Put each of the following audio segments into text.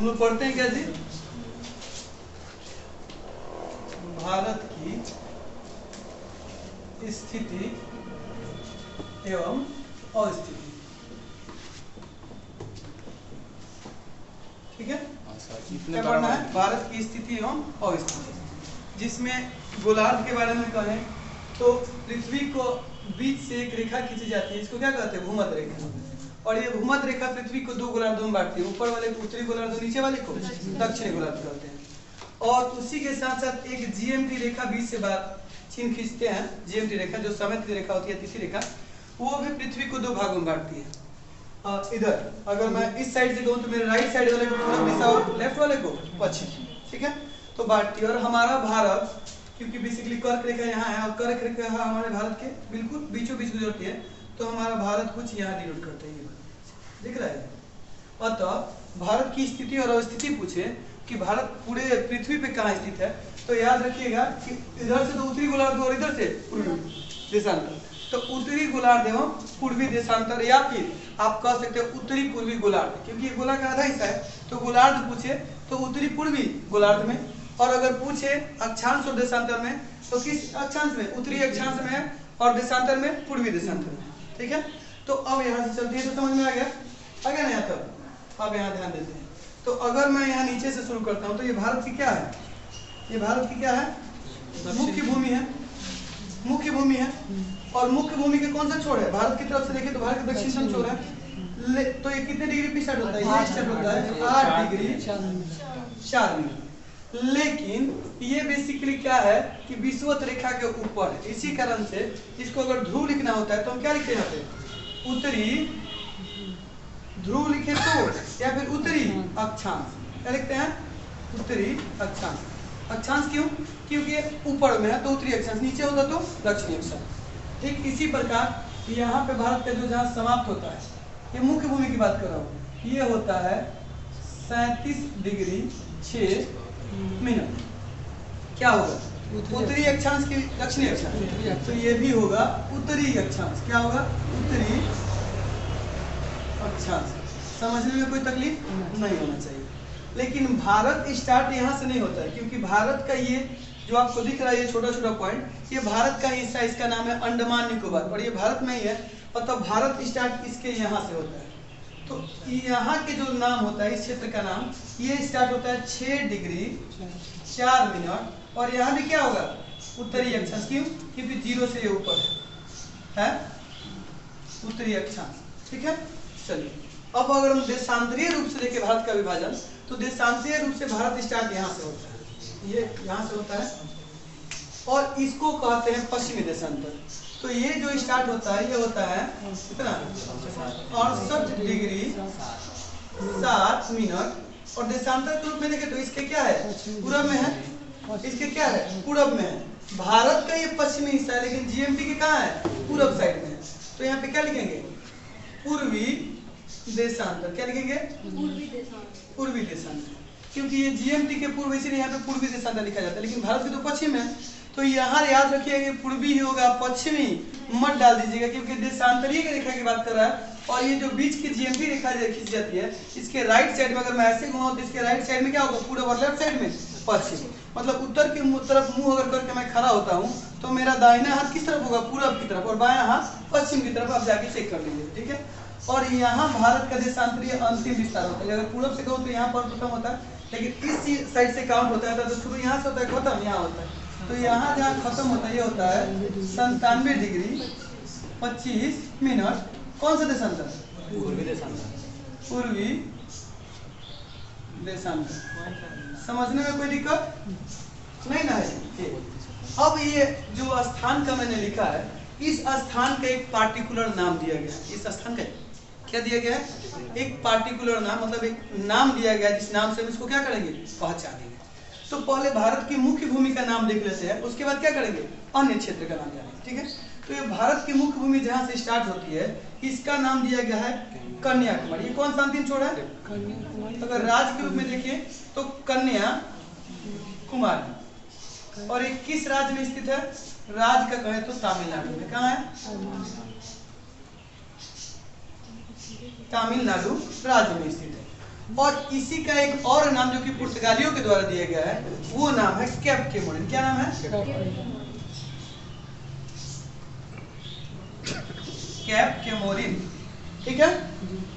हम लोग पढ़ते हैं क्या जी, भारत की स्थिति एवं अस्थिति, ठीक है। क्या पढ़ना है, भारत की स्थिति एवं अस्थिति, जिसमें गोलार्ध के बारे में कहें तो पृथ्वी को बीच से एक रेखा खींची जाती है, इसको क्या कहते हैं, भूमध्य रेखा। और ये भूमध्य रेखा पृथ्वी को दो गोलार्धों में बांटती है, ऊपर वाले को उत्तरी गोलार्ध, नीचे वाले को दक्षिणी गोलार्ध कहते हैं। और उसी के साथ साथ एक जीएमटी रेखा बीच से चिन्ह खींचते हैं, जीएमटी रेखा जो समय की रेखा होती है, तिथि रेखा, वो भी पृथ्वी को दो भागों में बांटती है। इधर अगर मैं इस साइड से कहूँ तो मेरे राइट साइड वाले को पूर्व दिशा और लेफ्ट वाले को पश्चिम, ठीक है, तो बांटती है। और हमारा भारत क्योंकि बेसिकली कर्क रेखा यहाँ है और कर्क रेखा हमारे भारत के बिल्कुल बीचों बीच गुजरती है, तो हमारा भारत कुछ यहाँ डिनोट करता है, दिख रहा है। अतः भारत की स्थिति और अवस्थिति पूछे कि भारत पूरे पृथ्वी पे कहाँ स्थित है, तो याद रखिएगा कि इधर से तो उत्तरी गोलार्ध और इधर से पूर्वी देशांतर, तो उत्तरी गोलार्ध एवं पूर्वी देशांतर, या फिर आप कह सकते हो उत्तरी पूर्वी गोलार्ध, क्योंकि ये गोला का आधा हिस्सा है। तो गोलार्ध पूछे तो उत्तरी पूर्वी गोलार्ध में, और अगर पूछे अक्षांश और देशांतर में तो किस अक्षांश में, उत्तरी अक्षांश में, और देशांतर में पूर्वी देशांतर में, ठीक है। तो अब यहाँ से चलते हैं, तो समझ में आ गया ना यहाँ तक। अब यहाँ ध्यान देते हैं, तो अगर मैं यहाँ नीचे से शुरू करता हूँ तो ये भारत की क्या है, ये भारत की क्या है, मुख्य भूमि है, मुख्य भूमि है। और मुख्य भूमि के कौन सा छोर है, भारत की तरफ से देखें तो भारत का दक्षिण छोर है। तो ये कितने डिग्री पे स्टार्ट होता है, ये स्टार्ट होता है 8 डिग्री 4 मिनट। लेकिन ये बेसिकली क्या है कि विषुवत रेखा के ऊपर है, इसी कारण से इसको अगर ध्रुव लिखना होता है तो हम क्या लिखते हैं यहाँ पे, उत्तरी ध्रुव लिखे तो, या फिर उत्तरी अक्षांश, क्या लिखते हैं, उत्तरी अक्षांश। अक्षांश क्यों, क्योंकि ऊपर में है तो उत्तरी अक्षांश, नीचे होगा तो दक्षिणी अक्षांश। ठीक इसी प्रकार यहाँ पे भारत का जो जहाँ समाप्त होता है, ये मुख्य भूमि की बात कर रहा हूँ, ये होता है 37 डिग्री 6 मिनट। क्या होगा, उत्तरी अक्षांश की दक्षिणी अक्षांश, तो ये भी होगा उत्तरी अक्षांश। क्या होगा, उत्तरी अक्षांश। समझने में कोई तकलीफ नहीं होना चाहिए। लेकिन भारत स्टार्ट यहाँ से नहीं होता है, क्योंकि भारत का ये जो आपको दिख रहा है ये छोटा छोटा पॉइंट, ये भारत का हिस्सा, इसका नाम है अंडमान निकोबार, और ये भारत में ही है। और तब भारत स्टार्ट इसके यहाँ से होता है। तो यहाँ के जो नाम होता है, इस क्षेत्र का नाम, ये स्टार्ट होता है 6 डिग्री 4 मिनट। और यहाँ भी क्या होगा, उत्तरी अक्षांश। क्यों, क्योंकि 0 से ये ऊपर है उत्तरी अक्षांश, ठीक है। चलिए अब अगर हम देशांतरीय रूप से देखें भारत का विभाजन, तो देशांतरीय रूप से भारत स्टार्ट यहाँ से होता है, ये यहाँ से होता है, और इसको कहते हैं पश्चिमी देशांतर। तो ये जो स्टार्ट होता है ये होता है कितना, 68 डिग्री 7 मिनट। और देशांतर के रूप में देखें तो इसके क्या है, पूरब में है, इसके क्या है, पूरब में है। भारत का ये पश्चिमी हिस्सा है, लेकिन जीएमटी के कहाँ है, पूरब साइड में है। तो यहाँ पे क्या लिखेंगे, पूर्वी देशांतर। क्या लिखेंगे, पूर्वी देशांतर, क्योंकि ये जीएमटी के पूर्व, इसीलिए यहाँ पे पूर्वी देशांतर लिखा जाता है। लेकिन भारत की तो पश्चिम है, तो यहाँ याद रखिएगा कि पूर्वी ही होगा, पश्चिमी मत डाल दीजिएगा, क्योंकि देशांतरीय की रेखा की बात कर रहा है। और ये जो बीच की जीएमटी रेखा खींच जाती है, इसके राइट साइड में अगर मैं ऐसे घुमाऊं तो इसके राइट साइड में क्या होगा, पूर्व, और लेफ्ट साइड में पश्चिम। मतलब उत्तर की तरफ मुंह अगर करके मैं खड़ा होता हूँ तो मेरा दाहिना हाथ किस तरफ होगा, पूरब की तरफ, और बायां हाथ पश्चिम की तरफ। आप जाके चेक कर लीजिए, ठीक है। और यहाँ भारत का देशांतरीय अंतिम विस्तार होता है। अगर पूरब से कहूँ तो यहाँ पर खत्म होता है, लेकिन इस साइड से काउंट होता है तो शुरू यहाँ से होता है, खत्म यहाँ होता है। तो यहाँ जहाँ खत्म होता है ये होता है 97 डिग्री 25 मिनट। कौन सा देशांतर, पूर्वी देशांतर, पूर्वी देशांतर। समझने में कोई दिक्कत नहीं ना है। अब ये जो स्थान का मैंने लिखा है, इस स्थान का एक पार्टिकुलर नाम दिया गया है। इस स्थान का क्या दिया गया है, एक पार्टिकुलर नाम, मतलब एक नाम दिया गया जिस नाम से हम इसको क्या करेंगे, पहचानेंगे। तो पहले भारत की मुख्य भूमि का नाम देख लेते हैं, उसके बाद क्या करेंगे, अन्य क्षेत्र का नाम जानेंगे, ठीक है। तो ये भारत की मुख्य भूमि जहाँ से स्टार्ट होती है, इसका नाम दिया गया है कन्याकुमारी। ये कौन सा अंतिम छोर है, अगर राज्य के रूप में देखिए तो कन्याकुमारी। और ये किस राज्य में स्थित है, राज्य का कहें तो तमिलनाडु में। कहाँ है, तमिलनाडु राज्य में स्थित है। और इसी का एक और नाम जो कि पुर्तगालियों के द्वारा दिया गया है वो नाम है कैप केमोरिन। क्या नाम है? Cap Comorin. ठीक है।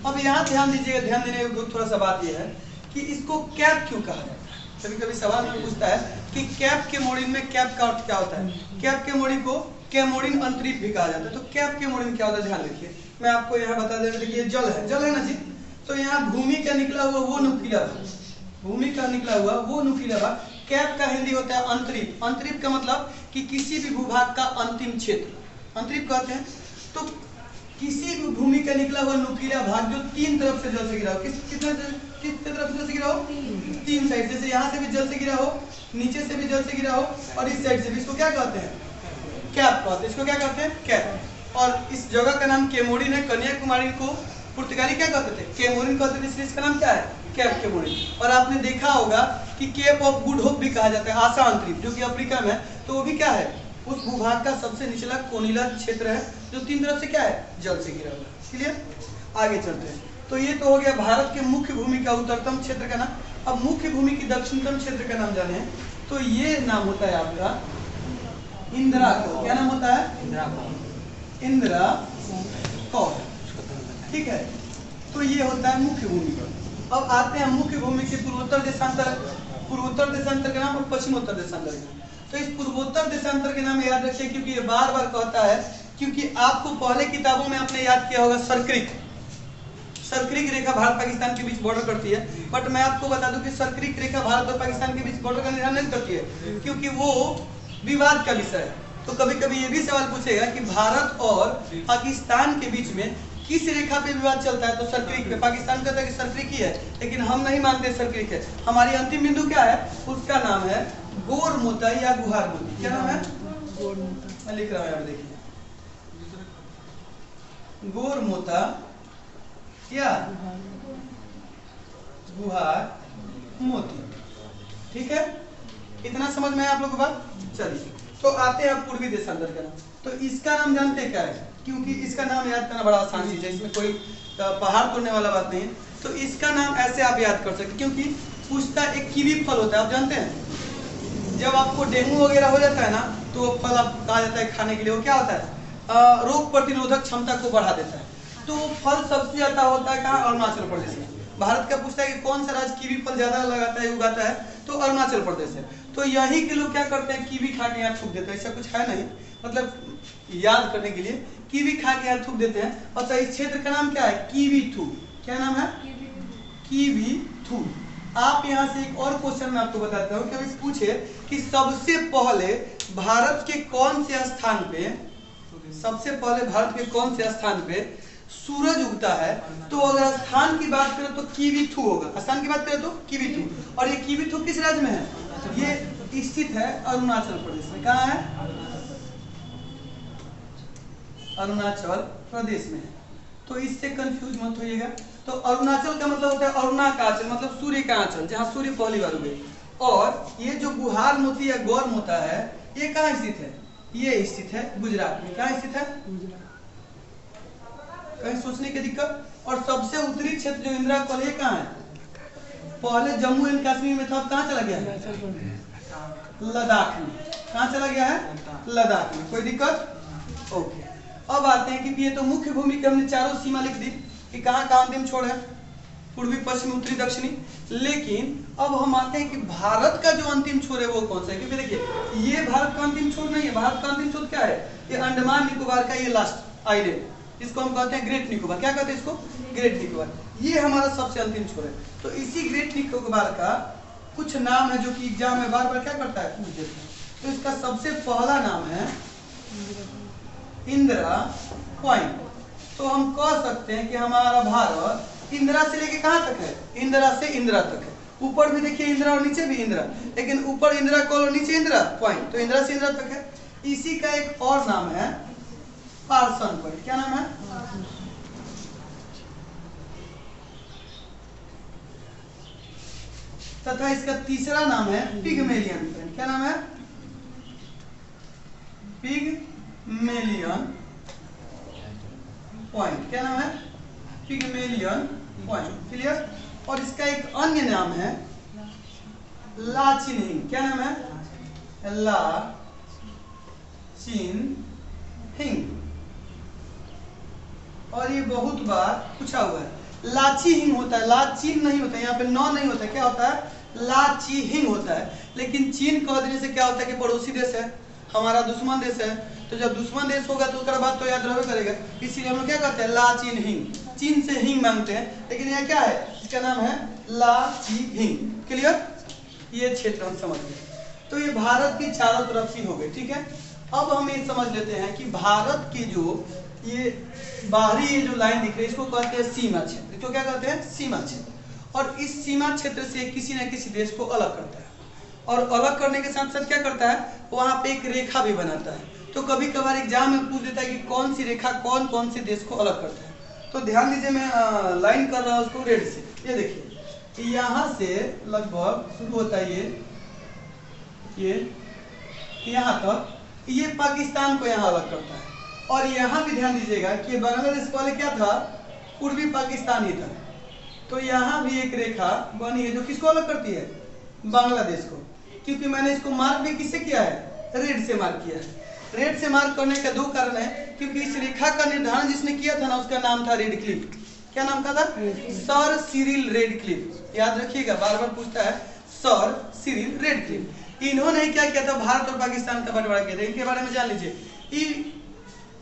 अब यहाँ ध्यान दीजिएगा, ध्यान देने योग्य थोड़ा सा बात यह है कि इसको कैप क्यों कहा जाता है। कभी कभी सवाल में पूछता है कि कैप केमोरिन में कैप का अर्थ क्या होता है। कैप केमोरिन को केमोरिन अंतरिप भी कहा जाता है। तो कैप केमोरिन क्या होता है ध्यान रखिए, मैं आपको यहाँ बता दें। देखिए जल है ना जी, तो यहाँ भूमि का निकला हुआ वो नुकीला भाग, भूमि का निकला हुआ वो नुकीला भाग। कैप का हिंदी होता है अंतरिप। अंतरिप का मतलब कि किसी भी भूभाग का अंतिम क्षेत्र, अंतरिप कहते हैं। तो किसी भी भूमि का निकला हुआ नुकीला भाग जो तीन तरफ से जल से गिरा हो, कितने तरफ से जल से गिरा हो? तीन साइड। जैसे यहाँ से भी जल से गिरा हो, नीचे से भी जल से गिरा हो और इस साइड से भी। इसको क्या कहते हैं? कैप कहते हैं। इसको क्या कहते हैं? कैप। और इस जगह का नाम केमोरिन है। कन्याकुमारी को पुर्तगाली क्या कहते थे? केमोरिन कहते थे, इसलिए इसका नाम क्या है? Cap Comorin. और आपने देखा होगा कि केप ऑफ गुड होप भी कहा जाता है आशा अंतरिप, जो कि अफ्रीका में है। तो वो भी क्या है? उस भूभाग का सबसे निचला कोनिला क्षेत्र है जो तीन तरफ से क्या है? जल से घिरा हुआ है। क्लियर? आगे चलते हैं। तो ये तो हो गया भारत के मुख्य भूमि का उत्तरतम क्षेत्र का नाम। अब मुख्य भूमि की दक्षिणतम क्षेत्र का नाम जाने। तो ये नाम होता है आपका इंदिरा कौल। क्या नाम होता है? इंदिरा कौल। ठीक है। तो ये होता है मुख्य भूमि का। अब आते हैं मुख्य भूमि के पूर्वोत्तर देशांतर का नाम और पश्चिमोत्तर देशांतर का नाम। तो इस पूर्वोत्तर देशांतर के नाम याद रखिए, क्योंकि ये बार बार कहता है, क्योंकि आपको पहले किताबों में आपने याद किया होगा सर्करिक रेखा भारत पाकिस्तान के बीच बॉर्डर करती है। बट मैं आपको बता दूं कि सर्करिक रेखा भारत और पाकिस्तान के बीच बॉर्डर का निर्धारण नहीं करती है, क्योंकि वो विवाद का विषय है। तो कभी कभी ये भी सवाल पूछेगा कि भारत और पाकिस्तान के बीच में किस रेखा पे विवाद चलता है, तो सर्करिक पे। पाकिस्तान कहता है कि सर्करिक ही है, लेकिन हम नहीं मानते सर्करिक है। हमारी अंतिम बिंदु क्या है? उसका नाम है गोरमोता या गुहार मोती। क्या नाम है? गोरमोता। मैं लिख रहा हूँ यहाँ, देखिए गोरमोता या गुहार मोती। ठीक है, इतना समझ में आप लोगों को बात। चलिए तो आते हैं पूर्वी देशांतर का नाम। तो इसका नाम जानते हैं क्या है? क्योंकि इसका नाम याद करना बड़ा आसान चीज है, इसमें कोई पहाड़ तोड़ने वाला बात नहीं है। तो इसका नाम ऐसे आप याद कर सकते, क्योंकि पूछता एक कीवी फल होता है, आप जानते हैं। जब आपको डेंगू वगैरह हो जाता है ना, तो वो फल आप कहा जाता है खाने के लिए। वो क्या होता है? रोग प्रतिरोधक क्षमता को बढ़ा देता है। तो वो फल सबसे ज्यादा होता है कहाँ? अरुणाचल प्रदेश में। भारत का पूछता है कि कौन सा राज्य कीवी फल ज्यादा लगाता है, उगाता है, तो अरुणाचल प्रदेश है। तो यही के लोग क्या करते हैं? कीवी खा के यहाँ थूक देते हैं। ऐसा कुछ है नहीं, मतलब याद करने के लिए कीवी खा के यहाँ थूक देते हैं। अच्छा, इस क्षेत्र का नाम क्या है? कीवीथू। क्या नाम है? कीवीथू। आप यहाँ से एक और क्वेश्चन मैं आपको बताता हूँ। कभी पूछे कि सबसे पहले भारत के कौन से स्थान पे, सबसे पहले भारत के कौन से स्थान पे सूरज उगता है, तो अगर स्थान की बात करें तो कीवीथू होगा। स्थान की बात करें तो कीवीथू। और ये कीवीथू किस राज्य में है? ये स्थित है अरुणाचल प्रदेश में। कहाँ है? अरुणाचल प्रदेश में है। तो इससे कंफ्यूज मत होइएगा। तो अरुणाचल का मतलब होता है अरुणा का आंचल, मतलब सूर्य का आंचल, जहाँ सूर्य पहली बार उगे। और ये जो गुहार मोती या गौर मोता है, ये कहाँ स्थित है? ये स्थित है गुजरात में। कहाँ स्थित है? कहीं सोचने की दिक्कत। और सबसे उत्तरी क्षेत्र जो इंदिरा कौल, ये कहाँ है? पहले जम्मू एंड कश्मीर में था, अब कहाँ चला गया है? लद्दाख में। कहाँ चला गया है? लद्दाख में। कोई दिक्कत? ओके। अब आते हैं कि ये तो मुख्य भूमि के हमने चारों सीमा लिख दी कि कहाँ कहाँ अंतिम छोर है, पूर्वी, पश्चिमी, उत्तरी, दक्षिणी। लेकिन अब हम आते हैं कि भारत का जो अंतिम छोर है वो कौन सा है। क्योंकि देखिए ये भारत का अंतिम छोर नहीं है। भारत का अंतिम छोर क्या है? ये अंडमान निकोबार का ये लास्ट आइलैंड, इसको हम कहते हैं ग्रेट निकोबार। क्या कहते हैं इसको? ग्रेट निकोबार। ये हमारा सबसे अंतिम छोर है। तो इसी ग्रेट निकोबार का कुछ नाम है जो कि एग्जाम में बार बार क्या करता है? पूछ देता है। तो इसका सबसे पहला नाम है इंदिरा पॉइंट। तो हम कह सकते हैं कि हमारा भारत इंदिरा से लेके कहाँ तक है? इंदिरा से इंदिरा तक है। ऊपर भी देखिए इंदिरा और नीचे भी इंदिरा, लेकिन ऊपर इंदिरा कॉल और नीचे इंदिरा पॉइंट। तो इंदिरा से इंदिरा तक है। इसी का एक और नाम है पार्सन पॉइंट। क्या नाम है? तथा इसका तीसरा नाम है पिगमेलियन पॉइंट। क्या नाम है? Pygmalion point. क्या नाम है? Pygmalion point. क्लियर? और इसका एक अन्य नाम है लाचिन हिंग। क्या नाम है? लाचिन हिंग। और ये बहुत बार पूछा हुआ है। लाची हिंग होता है, लाचीन नहीं होता है, यहाँ पे नौ नहीं होता है। क्या होता है? लाची हिंग होता है। लेकिन चीन कह देने से क्या होता है कि पड़ोसी देश है, हमारा दुश्मन देश है, तो जब दुश्मन देश होगा तो उसका बात तो याद रहबे करेगा, इसीलिए हम लोग क्या करते हैं? लाचीन हिंग, चीन से हिंग मांगते हैं। लेकिन यह क्या है? इसका नाम है लाची हिंग। क्लियर? ये क्षेत्र हम समझ गए। तो ये भारत की चारों तरफ से हो गए। ठीक है, अब हम ये समझ लेते हैं कि भारत की जो ये बाहरी ये जो लाइन दिख रही है इसको कहते हैं सीमा क्षेत्र। तो क्या कहते हैं? सीमा क्षेत्र। और इस सीमा क्षेत्र से किसी न किसी देश को अलग करता है, और अलग करने के साथ साथ क्या करता है? वहां पे एक रेखा भी बनाता है। तो कभी कभार एग्जाम में पूछ देता है कि कौन सी रेखा कौन कौन से देश को अलग करता है। तो ध्यान दीजिए, मैं लाइन कर रहा हूँ उसको रेड से। ये देखिए, यहाँ से लगभग शुरू होता है ये यहाँ तक, ये पाकिस्तान को यहाँ अलग करता है। और यहाँ भी ध्यान दीजिएगा कि बांग्लादेश पहले क्या था? पूर्वी पाकिस्तान ही था। तो यहाँ भी एक रेखा बनी है जो किसको अलग करती है? बांग्लादेश को। क्योंकि मैंने इसको मार्क भी किससे किया है? रेड से मार्क किया है। रेड से मार्क करने का दो कारण है, क्योंकि इस रेखा का निर्धारण जिसने किया था ना, उसका नाम था रेडक्लिफ। क्या नाम का था? Sir Cyril Radcliffe. याद रखिएगा, बार बार पूछता है, सर सिरिल रेडक्लिफ। इन्होंने क्या किया था? भारत और पाकिस्तान का बंटवारा किया था। इनके बारे में जान लीजिए।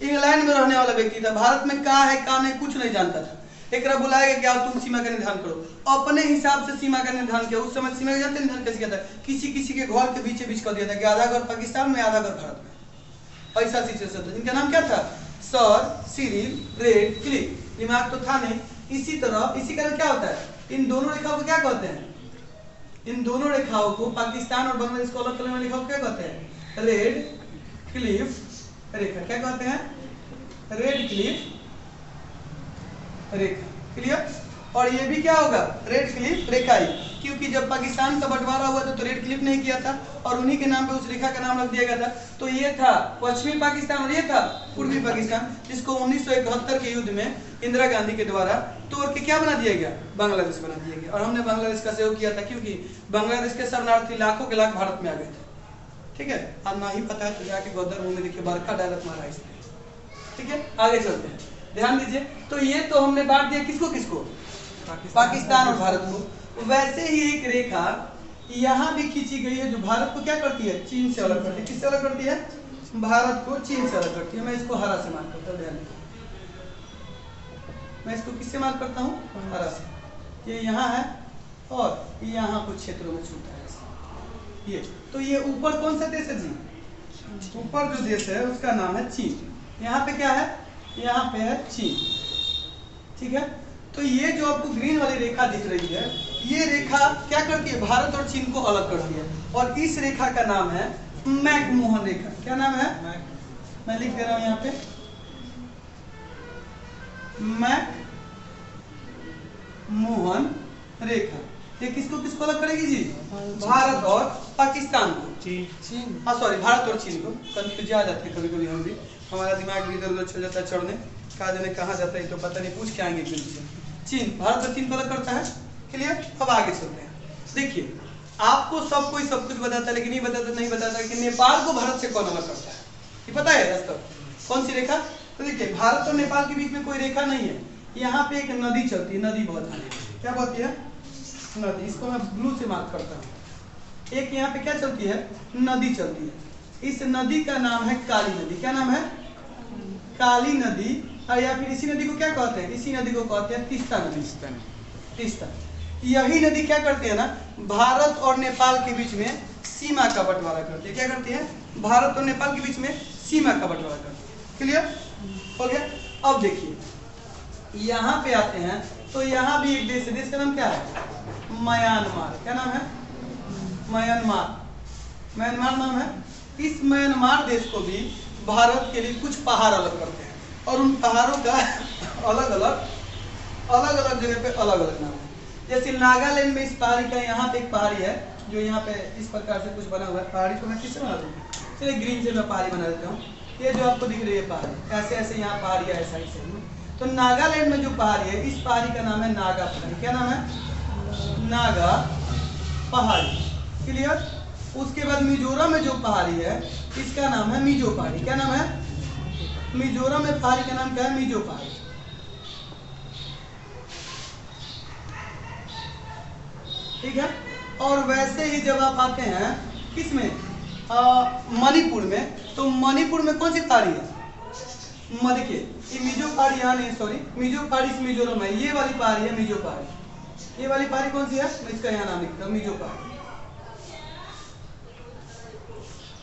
इंग्लैंड में रहने वाला व्यक्ति था, भारत में कहाँ है कहाँ नहीं कुछ नहीं जानता था। एक बुलाएगा क्या, तुम सीमा का निर्धारण करो। अपने हिसाब से सीमा का निर्धारण किया। उस समय सीमा का जानते निर्धारण कैसे किया था? किसी किसी के घर के बीच कर दिया था कि आधा घर पाकिस्तान में आधा घर भारत में। ऐसा सिचुएशन था। इनका नाम क्या था? Sir Cyril Radcliffe. दिमाग तो था नहीं। इसी तरह इसी कारण क्या होता है? इन दोनों रेखाओं को क्या कहते हैं? इन दोनों रेखाओं को, पाकिस्तान और बांग्लादेश को अलग करने वाली रेखाओं को क्या कहते हैं? रेडक्लिफ रेखा। क्या कहते हैं? रेडक्लिफ रेखा। क्लियर? और ये भी क्या होगा? रेडक्लिफ रेखा ही, क्योंकि जब पाकिस्तान का बंटवारा हुआ था तो रेडक्लिफ नहीं किया था, और उन्हीं के नाम पे उस रेखा का नाम रख दिया गया था। तो ये था पश्चिमी पाकिस्तान और ये था पूर्वी पाकिस्तान, जिसको 1971 के युद्ध में इंदिरा गांधी के द्वारा तोड़ के क्या बना दिया गया? बांग्लादेश बना दिया गया। और हमने बांग्लादेश का सहयोग किया था, क्योंकि बांग्लादेश के शरणार्थी लाखों के लाख भारत में आ गए थे। ठीक है, आज ना ही पता है तो जाके गदर मुंह में देखिए बरखा डायरेक्ट मारा इसने। ठीक है, आगे चलते हैं, ध्यान दीजिए। तो ये तो हमने बांट दिया किसको किसको? पाकिस्तान और भारत को। वैसे ही एक रेखा यहाँ भी खींची गई है जो भारत को क्या करती है? चीन से अलग करती है। किससे अलग करती है? भारत को चीन से अलग करती है। मैं इसको हरा से मार्क करता हूँ, ध्यान दीजिए। मैं इसको किससे मार्क करता हूँ? हरा से। ये यहाँ है और यहाँ कुछ क्षेत्रों में छूटा है ये। तो ये ऊपर कौन सा देश है जी? ऊपर जो देश है उसका नाम है चीन। यहाँ पे क्या है? यहाँ पे है चीन। ठीक है, तो ये जो आपको ग्रीन वाली रेखा दिख रही है, ये रेखा क्या करती है? भारत और चीन को अलग करती है। और इस रेखा का नाम है मैकमोहन रेखा। क्या नाम है? मैं लिख दे रहा हूं यहाँ पे, मैकमोहन रेखा। ये किसको किसको अलग करेगी जी? भारत और पाकिस्तान को। चीन, हाँ सॉरी, भारत और चीन को। कंफ्यूज आ जाती है कभी कभी, हम भी, हमारा दिमाग भी इधर उधर चल जाता है चढ़ने, कहा जाने कहाँ जाता है तो पता नहीं, पूछ के आएंगे फिर से। चीन, भारत और चीन को अलग करता है। क्लियर? अब आगे चलते हैं। देखिए, आपको सब कोई सब कुछ बताता है, लेकिन ये बताता नहीं बताता कि नेपाल को भारत से कौन अलग करता है। ये पता है आज तक? कौन सी रेखा? तो देखिए, भारत और नेपाल के बीच में कोई रेखा नहीं है। यहाँ पे एक नदी चलती है, नदी बहती है। क्या बहती है? नदी। इसको मैं ब्लू से मार्क करता हूँ। एक यहाँ पे क्या चलती है? नदी चलती है। इस नदी का नाम है काली नदी। क्या नाम है? काली नदी। और या फिर इसी नदी को क्या कहते हैं? इसी नदी को कहते हैं तीस्ता नदी। तीस्ता। यही नदी क्या करती है ना, भारत और नेपाल के बीच में सीमा का बंटवारा करती है। क्या करती है? भारत और नेपाल के बीच में सीमा का बंटवारा करती है। क्लियर हो गया? अब देखिए, यहाँ पे आते हैं तो यहाँ भी एक देश है। देश का नाम क्या है? म्यांमार। क्या नाम है? म्यांमार। म्यांमार नाम है। इस म्यांमार देश को भी भारत के लिए कुछ पहाड़ अलग करते हैं, और उन पहाड़ों का अलग अलग जगह पे अलग अलग नाम है। जैसे नागालैंड में इस पहाड़ी का, यहाँ पे एक पहाड़ी है जो यहाँ पे इस प्रकार से कुछ बना हुआ है। पहाड़ी को मैं किससे बना दूँ? चलिए ग्रीन से मैं पहाड़ी बना देता हूँ। ये जो आपको दिख रही है पहाड़ी, ऐसे ऐसे यहाँ पहाड़ियाँ है साइड साइड में। तो नागालैंड में जो पहाड़ी है, इस पहाड़ी का नाम है नागा पहाड़ी। क्या नाम है? नागा पहाड़ी। क्लियर। उसके बाद मिजोरम में जो पहाड़ी है इसका नाम है मिजो पहाड़ी। क्या नाम है? मिजोरम में पहाड़ी का नाम क्या है? मिजो पहाड़ी। ठीक है। और वैसे ही जब आप आते हैं किसमें, मणिपुर में, तो मणिपुर में कौन सी पहाड़ी है? देखिए ये मिजो पहाड़ी यहाँ नहीं, सॉरी, मिजो पहाड़ी मिजोरम है, ये वाली पहाड़ी है मिजो पहाड़ी। ये वाली पहाड़ी कौन सी है? मैं इसका यहाँ नाम लिखता हूँ, मिजो पहाड़ी।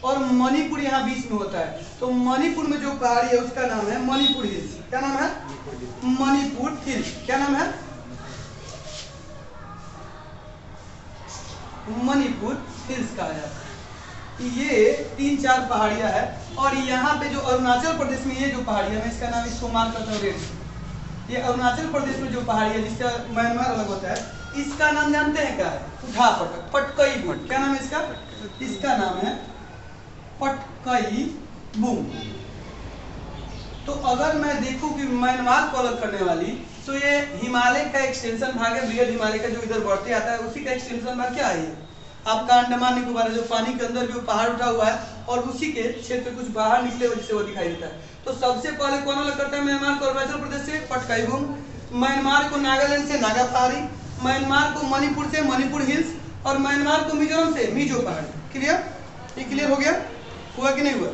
और मणिपुर यहाँ बीच में होता है, तो मणिपुर में जो पहाड़ी है उसका नाम है मणिपुर हिल्स। क्या नाम है? मणिपुर हिल्स। क्या नाम है? मणिपुर हिल्स कहा जाता है। ये 3-4 पहाड़ियां है। और यहाँ पे जो अरुणाचल प्रदेश में ये जो पहाड़ी है, मैं इसका नाम इसको मार्क करता हूँ रेड से। ये अरुणाचल प्रदेश में जो पहाड़ी है जिसका म्यांमार अलग होता है, इसका नाम जानते हैं क्या है? उठा पटक, पटकई बूम। क्या नाम है इसका? इसका नाम है पटकई बूम। तो अगर मैं देखूं कि म्यांमार को अलग करने वाली, तो ये हिमालय का एक्सटेंशन भाग है, बृहद हिमालय का जो इधर बढ़ते आता है उसी का एक्सटेंशन भाग क्या है? आपका अंडमान निकोबार जो पानी के अंदर जो पहाड़ उठा हुआ है और उसी के क्षेत्र कुछ बाहर निकले हुए जिससे वो दिखाई देता है। तो सबसे पहले कौन अलग करता है म्यांमार को अरुणाचल प्रदेश से? पटकाई बूम। म्यांमार को नागालैंड से नागा पहाड़ी, म्यांमार को मणिपुर से मणिपुर हिल्स, और म्यांमार को मिजोरम से मिजो पहाड़ी। क्लियर? ये क्लियर हो गया? हुआ कि नहीं हुआ?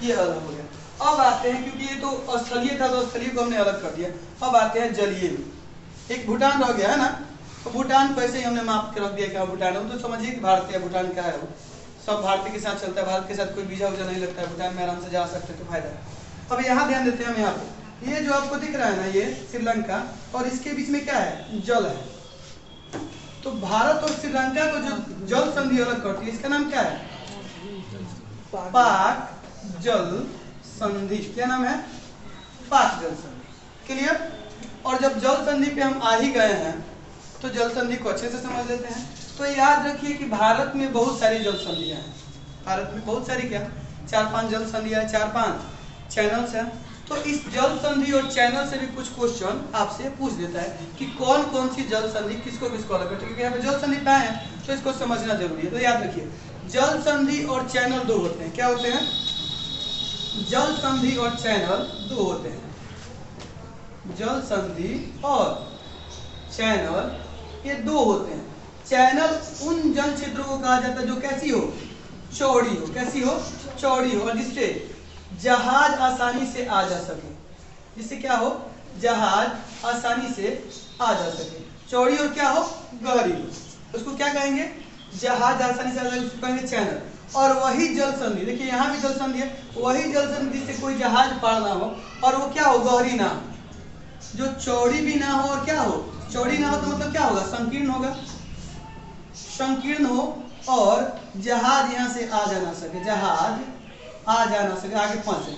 ये अलग हो गया। अब आते हैं, क्योंकि ये तो स्थलीय था तो स्थलीय को हमने अलग कर दिया। अब आते हैं जलीय में। एक भूटान रह गया है ना, तो भूटान को ऐसे ही हमने माप के रख दिया क्या भूटान है, तो समझिए कि भारत या भूटान क्या है, वो सब भारत के साथ चलता है, भारत के साथ कोई वीजा वूजा नहीं लगता है, भूटान में आराम से जा सकते हैं, तो फायदा है। अब यहाँ ध्यान देते हैं हम, यहाँ पे ये जो आपको दिख रहा है ना, ये श्रीलंका, और इसके बीच में क्या है? जल है। तो भारत और श्रीलंका को जो जल संधि अलग करती है, इसका नाम क्या है? पाक जल संधि। क्या नाम है? पाक जल संधि। क्लियर? और जब जल संधि पे हम आ ही गए हैं तो जल संधि को अच्छे से समझ लेते हैं। तो याद रखिए कि भारत में बहुत सारी जल संधियां हैं। भारत में बहुत सारी क्या? 4-5 जल संधियां, 4-5 चैनल्स हैं। तो इस जल संधि और चैनल से भी कुछ क्वेश्चन आपसे पूछ देता है कि कौन कौन सी जल संधि किसको किसको अलग करती है, क्योंकि यहाँ पे जल संधि पाए हैं तो इसको समझना जरूरी है। तो याद रखिए जल संधि और चैनल दो होते हैं। क्या होते हैं? जल संधि और चैनल दो होते हैं। जल संधि और चैनल ये दो होते हैं। चैनल उन जल क्षेत्रों को कहा जाता है जो कैसी हो? चौड़ी हो। कैसी हो? चौड़ी हो, और जिससे जहाज आसानी से आ जा सके। जिससे क्या हो? जहाज आसानी से आ जा सके। चौड़ी और क्या हो? गहरी हो। उसको क्या कहेंगे? जहाज आसानी से आ जाए, उसको कहेंगे चैनल। और वही जल संधि, देखिए यहाँ भी जल संधि है, वही जल संधि से कोई जहाज पार ना हो और वो क्या हो? गहरी ना हो, जो चौड़ी भी ना हो और क्या हो? चौड़ी ना हो तो मतलब क्या होगा? संकीर्ण होगा। संकीर्ण हो और जहाज यहाँ से आ जा ना सके, जहाज आ जा ना सके, आगे फंस जाए,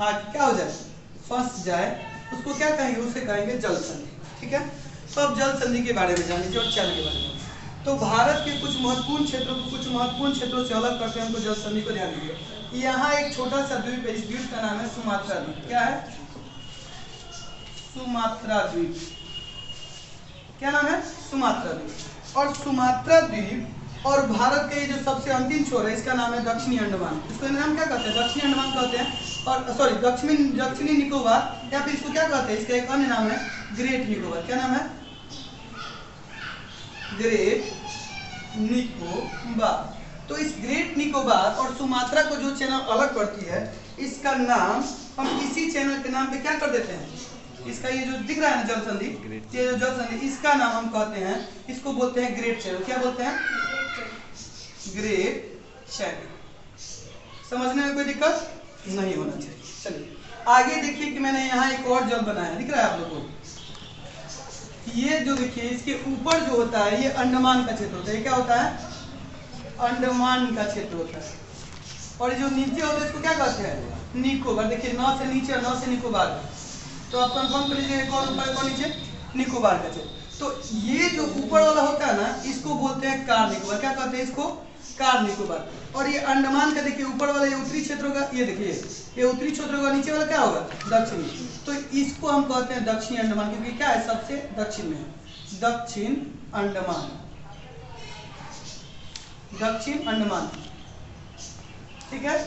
आगे क्या हो जाए? फंस जाए, उसको क्या कहेंगे? उसे कहेंगे जल संधि। ठीक है। तो अब जल संधि के बारे में जान लीजिए और चैनल के बारे में। तो भारत के कुछ महत्वपूर्ण क्षेत्रों को कुछ महत्वपूर्ण क्षेत्रों से अलग करते हैं, हमको जल संधि को ध्यान दीजिए। यहाँ एक छोटा सा द्वीप है, इस द्वीप का नाम है सुमात्रा द्वीप। क्या है? सुमात्रा द्वीप। क्या नाम है? सुमात्रा द्वीप। और सुमात्रा द्वीप और भारत के जो सबसे अंतिम छोर है इसका नाम है दक्षिणी अंडमान। इसको नाम क्या कहते हैं? दक्षिणी अंडमान कहते हैं। और सॉरी दक्षिणी निकोबार, या फिर इसको क्या कहते हैं? इसका एक अन्य नाम है ग्रेट निकोबार। क्या नाम है? ग्रेट निकोबार। तो इस ग्रेट निकोबार और सुमात्रा को जो चैनल अलग करती है, इसका नाम हम इसी चैनल के नाम पे क्या कर देते हैं? इसका ये जो दिख रहा है ना जल संधि, ये जो जल संधि, इसका नाम हम कहते हैं, इसको बोलते हैं ग्रेट चैनल। क्या बोलते हैं? Great channel. समझने में कोई दिक्कत नहीं होना चाहिए। चलिए आगे देखिए कि मैंने यहाँ एक और जल बनाया, दिख रहा है आप लोगों को? ये जो देखिए इसके ऊपर जो होता है ये अंडमान का क्षेत्र होता है। क्या होता है? अंडमान का क्षेत्र होता है। और जो नीचे होता है इसको क्या कहते हैं? निकोबार। देखिए नौ से नीचे और नौ से निकोबार, तो आप कंफर्म कर लीजिए कौन ऊपर कौन नीचे? निकोबार का क्षेत्र। तो ये जो ऊपर वाला होता है ना, इसको बोलते हैं कार निकोबार। क्या कहते हैं इसको? कार निकोबार। और ये अंडमान का देखिए ऊपर वाला ये उत्तरी क्षेत्र होगा, ये देखिए ये उत्तरी क्षेत्र होगा, नीचे वाला क्या होगा? दक्षिणी। तो इसको हम कहते हैं दक्षिणी अंडमान, क्योंकि क्या है? सबसे दक्षिण में है। दक्षिण अंडमान, दक्षिण अंडमान, ठीक है,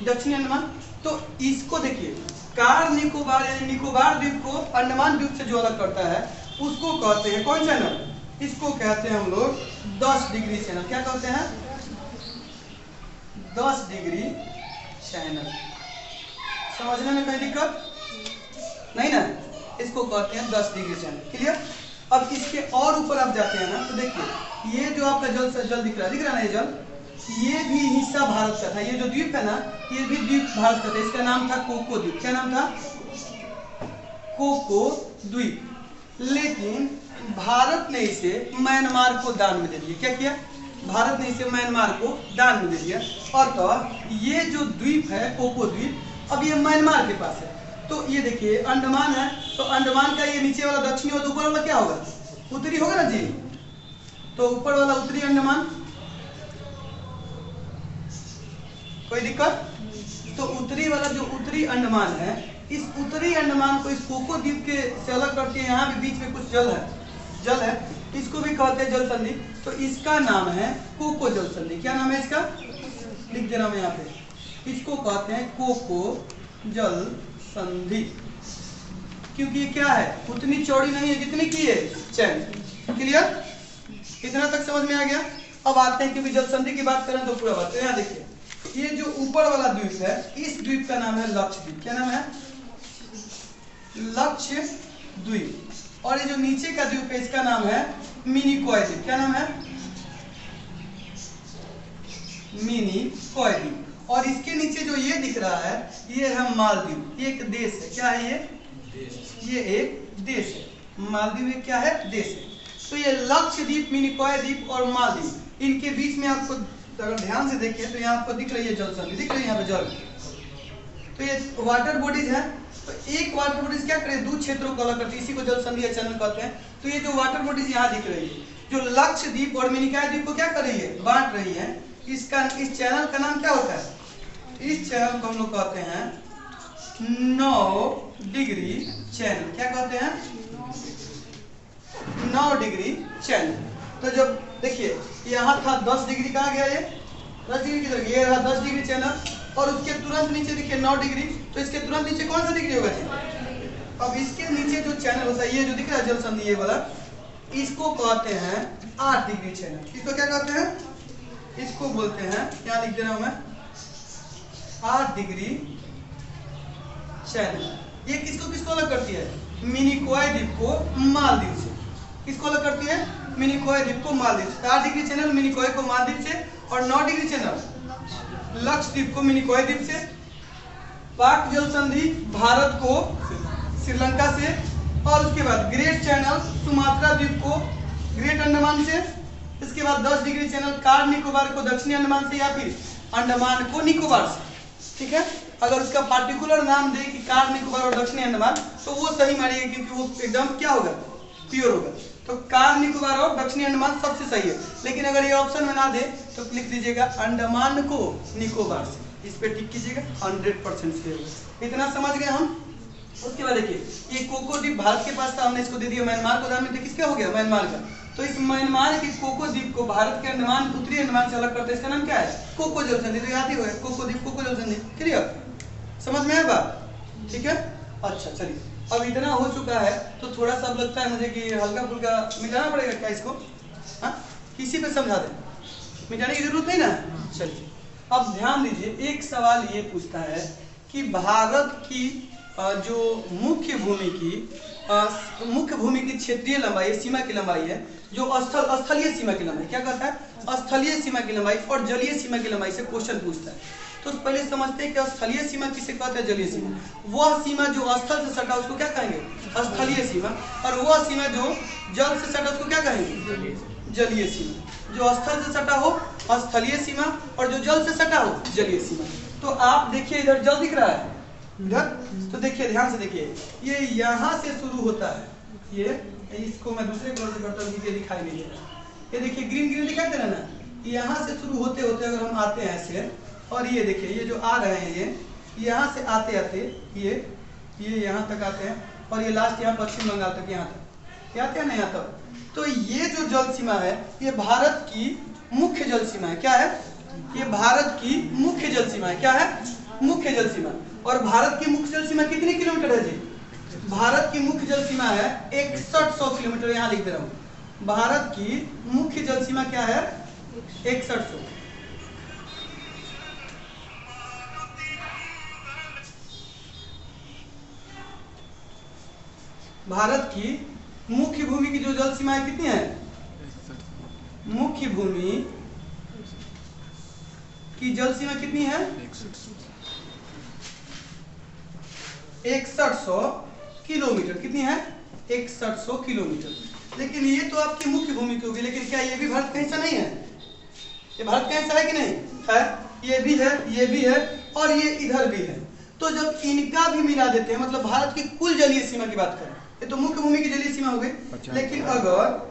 दक्षिणी अंडमान। तो इसको देखिए, कार निकोबार यानी निकोबार द्वीप को अंडमान द्वीप से जो अलग करता है उसको कहते हैं कौन चैनल, इसको कहते हैं हम लोग 10 डिग्री चैनल। क्या कहते हैं? 10 डिग्री चैनल। समझने में कोई दिक्कत नहीं ना? इसको कहते हैं 10 डिग्री चैनल। क्लियर? अब इसके और ऊपर आप जाते हैं ना, तो देखिए ये जो आपका जल दिख रहा है ना, ये जल, ये भी हिस्सा भारत का था। ये जो द्वीप है ना, ये भी द्वीप भारत का था। इसका नाम था कोको द्वीप। क्या नाम था? कोको द्वीप। लेकिन भारत ने इसे म्यांमार को दान में दे दिया। क्या किया? भारत ने इसे म्यांमार को दान में दे दिया। और तो ये जो द्वीप है कोको द्वीप, अब ये म्यांमार के पास है। तो ये देखिए अंडमान है, तो अंडमान का ये नीचे वाला दक्षिणी और ऊपर वाला क्या होगा? उत्तरी होगा ना जी। तो ऊपर वाला उत्तरी अंडमान, कोई दिक्कत? तो उत्तरी वाला जो उत्तरी अंडमान है, इस उत्तरी अंडमान को इस कोको द्वीप के से अलग करती है। यहाँ भी बीच में कुछ जल है, इसको भी कहते हैं जल संधि। तो इसका नाम है कोको जल संधि। क्या नाम है इसका? लिख देना मैं यहाँ पे। इसको कहते हैं कोको जल संधि, क्योंकि ये क्या है, उतनी चौड़ी नहीं है जितनी की है चैन। क्लियर? इतना तक समझ में आ गया? अब आते हैं, क्योंकि जल संधि की बात करें तो पूरा बात। यहाँ देखिए, ये जो ऊपर वाला द्वीप है, इस द्वीप का नाम है लक्षद्वीप। क्या नाम है? लक्षद्वीप। और ये जो नीचे का द्वीप है, इसका नाम है मिनिकॉय द्वीप। क्या नाम है? मिनिकॉय द्वीप। और इसके नीचे जो ये दिख रहा है, ये है मालदीव। ये एक देश है। क्या है ये एक देश है। मालदीव एक क्या है? देश है। तो ये लक्षद्वीप, मिनिकॉय द्वीप और मालदीव, इनके बीच में आपको अगर ध्यान से देखिए तो यहाँ आपको दिख रही है जल संधि, दिख रही है यहाँ पे जल। तो ये वाटर बॉडीज है। तो एक वाटर बॉडीज क्या करे, दो क्षेत्रों को अलग करती है, इसी को जल संधि या चैनल कहते हैं। तो ये जो वाटर बॉडीज यहाँ दिख रही है, जो लक्षद्वीप और मिनिकॉय द्वीप को क्या कर रही है, बांट रही है। इस चैनल का नाम क्या होता है? इस चैनल को हम लोग कहते हैं 9 डिग्री चैनल। क्या कहते हैं? 9 डिग्री चैनल। तो जब देखिए यहाँ था 10 डिग्री, कहाँ गया ये? 10 डिग्री किधर गया? ये रहा 10 डिग्री चैनल। और उसके तुरंत नीचे देखिए 9 डिग्री। तो इसके तुरंत नीचे कौन सा डिग्री होगा जी? अब इसके नीचे जो चैनल होता है, ये जो दिख रहा है जल संधि ये वाला, इसको कहते हैं 8 डिग्री चैनल। इसको क्या कहते हैं? इसको बोलते हैं, यहाँ लिख दे रहा हूं मैं, 8 डिग्री चैनल। ये किसको अलग करती है? मिनिकॉय द्वीप को मालदीव से। किसको अलग करती है? मिनिकॉय द्वीप को मालदीव से। 8 डिग्री चैनल मिनिकॉय को मालदीव से, और 9 डिग्री चैनल लक्षद्वीप को मिनिकॉय द्वीप से। पाक जल संधि भारत को श्रीलंका से, और उसके बाद ग्रेट चैनल सुमात्रा द्वीप को ग्रेट अंडमान से। इसके बाद 10 डिग्री चैनल कार निकोबार को दक्षिणी अंडमान से, या फिर अंडमान को निकोबार से। ठीक है? अगर उसका पार्टिकुलर नाम दे कि कार निकोबार और दक्षिणी अंडमान, तो वो सही मानिएगा, क्योंकि वो एकदम क्या होगा, प्योर होगा। तो कार निकोबार और दक्षिणी अंडमान सबसे सही है। लेकिन अगर ये ऑप्शन में ना दे तो लिख दीजिएगा अंडमान को निकोबार से। इस पे टिक कीजिएगा, 100% सही होगा। इतना समझ गए हम। उसके बाद देखिए, ये कोको द्वीप भारत के पास था, हमने इसको दे दिया म्यांमार को दान में। किसका हो गया? म्यांमार का। तो इस म्यांमार के कोको द्वीप को भारत के अंडमान, उत्तरी अंडमान से अलग करते हैं। इसका नाम क्या है? कोको जल संधि। तो याद ही होगा, कोको द्वीप, कोको जल संधि। क्लियर? समझ में आया बात? ठीक है, अच्छा चलिए, अब इतना हो चुका है तो थोड़ा सा लगता है मुझे कि हल्का फुल्का मिटाना पड़ेगा क्या इसको? हाँ, किसी पे समझा दें, मिटाने की जरूरत नहीं ना। चलिए अब ध्यान दीजिए, एक सवाल ये पूछता है कि भारत की जो मुख्य भूमि की क्षेत्रीय लंबाई, सीमा की लंबाई है, जो स्थलीय सीमा की लंबाई, क्या कहता है? स्थलीय सीमा की लंबाई और जलीय सीमा की लंबाई से क्वेश्चन पूछता है। तो पहले समझते हैं कि स्थलीय सीमा किसे कहते हैं? जलीय सीमा। वह सीमा जो स्थल से सटा उसको क्या कहेंगे? स्थलीय सीमा। और वह सीमा जो जल से सटा उसको क्या कहेंगे? जलीय सीमा। जो स्थल से सटा हो स्थलीय सीमा, और जो जल से सटा हो जलीय सीमा। तो आप देखिए इधर जल दिख रहा है इधर, तो देखिए ध्यान से देखिए, ये यहाँ से शुरू होता है। ये इसको मैं दूसरे कलर से करता हूँ, ये दिखाई नहीं दे रहा। ये देखिए ग्रीन ग्रीन दिखाई दे रहा है ना, यहाँ से शुरू होते होते अगर हम आते हैं ऐसे, और ये देखिए ये जो आ रहे हैं, ये यहाँ से आते आते ये यहाँ तक आते हैं, और ये लास्ट यहाँ पश्चिम बंगाल तक यहाँ तक। याद क्या नहीं आता? तो ये जो जल सीमा है ये भारत की मुख्य जल सीमा है। क्या है? ये भारत की मुख्य जल सीमा है। क्या है? मुख्य जल सीमा। और भारत की मुख्य जल सीमा कितनी किलोमीटर है जी? भारत की मुख्य जल सीमा है 6100 किलोमीटर। यहाँ लिख दे रहा हूँ, भारत की मुख्य जल सीमा क्या है? 6100। भारत की मुख्य भूमि की जो जल सीमा है कितनी है? मुख्य भूमि की जल सीमा कितनी है? 6100 किलोमीटर। कितनी है? 6100 किलोमीटर। लेकिन ये तो आपकी मुख्य भूमि की होगी, लेकिन क्या ये भी भारत का हिस्सा नहीं है? ये भारत का हिस्सा है कि नहीं है? ये भी है, ये भी है और ये इधर भी है। तो जब इनका भी मिला देते हैं, मतलब भारत की कुल जलीय सीमा की बात करें, ये तो मुख्य भूमि की जलीय सीमा हो गई, लेकिन अगर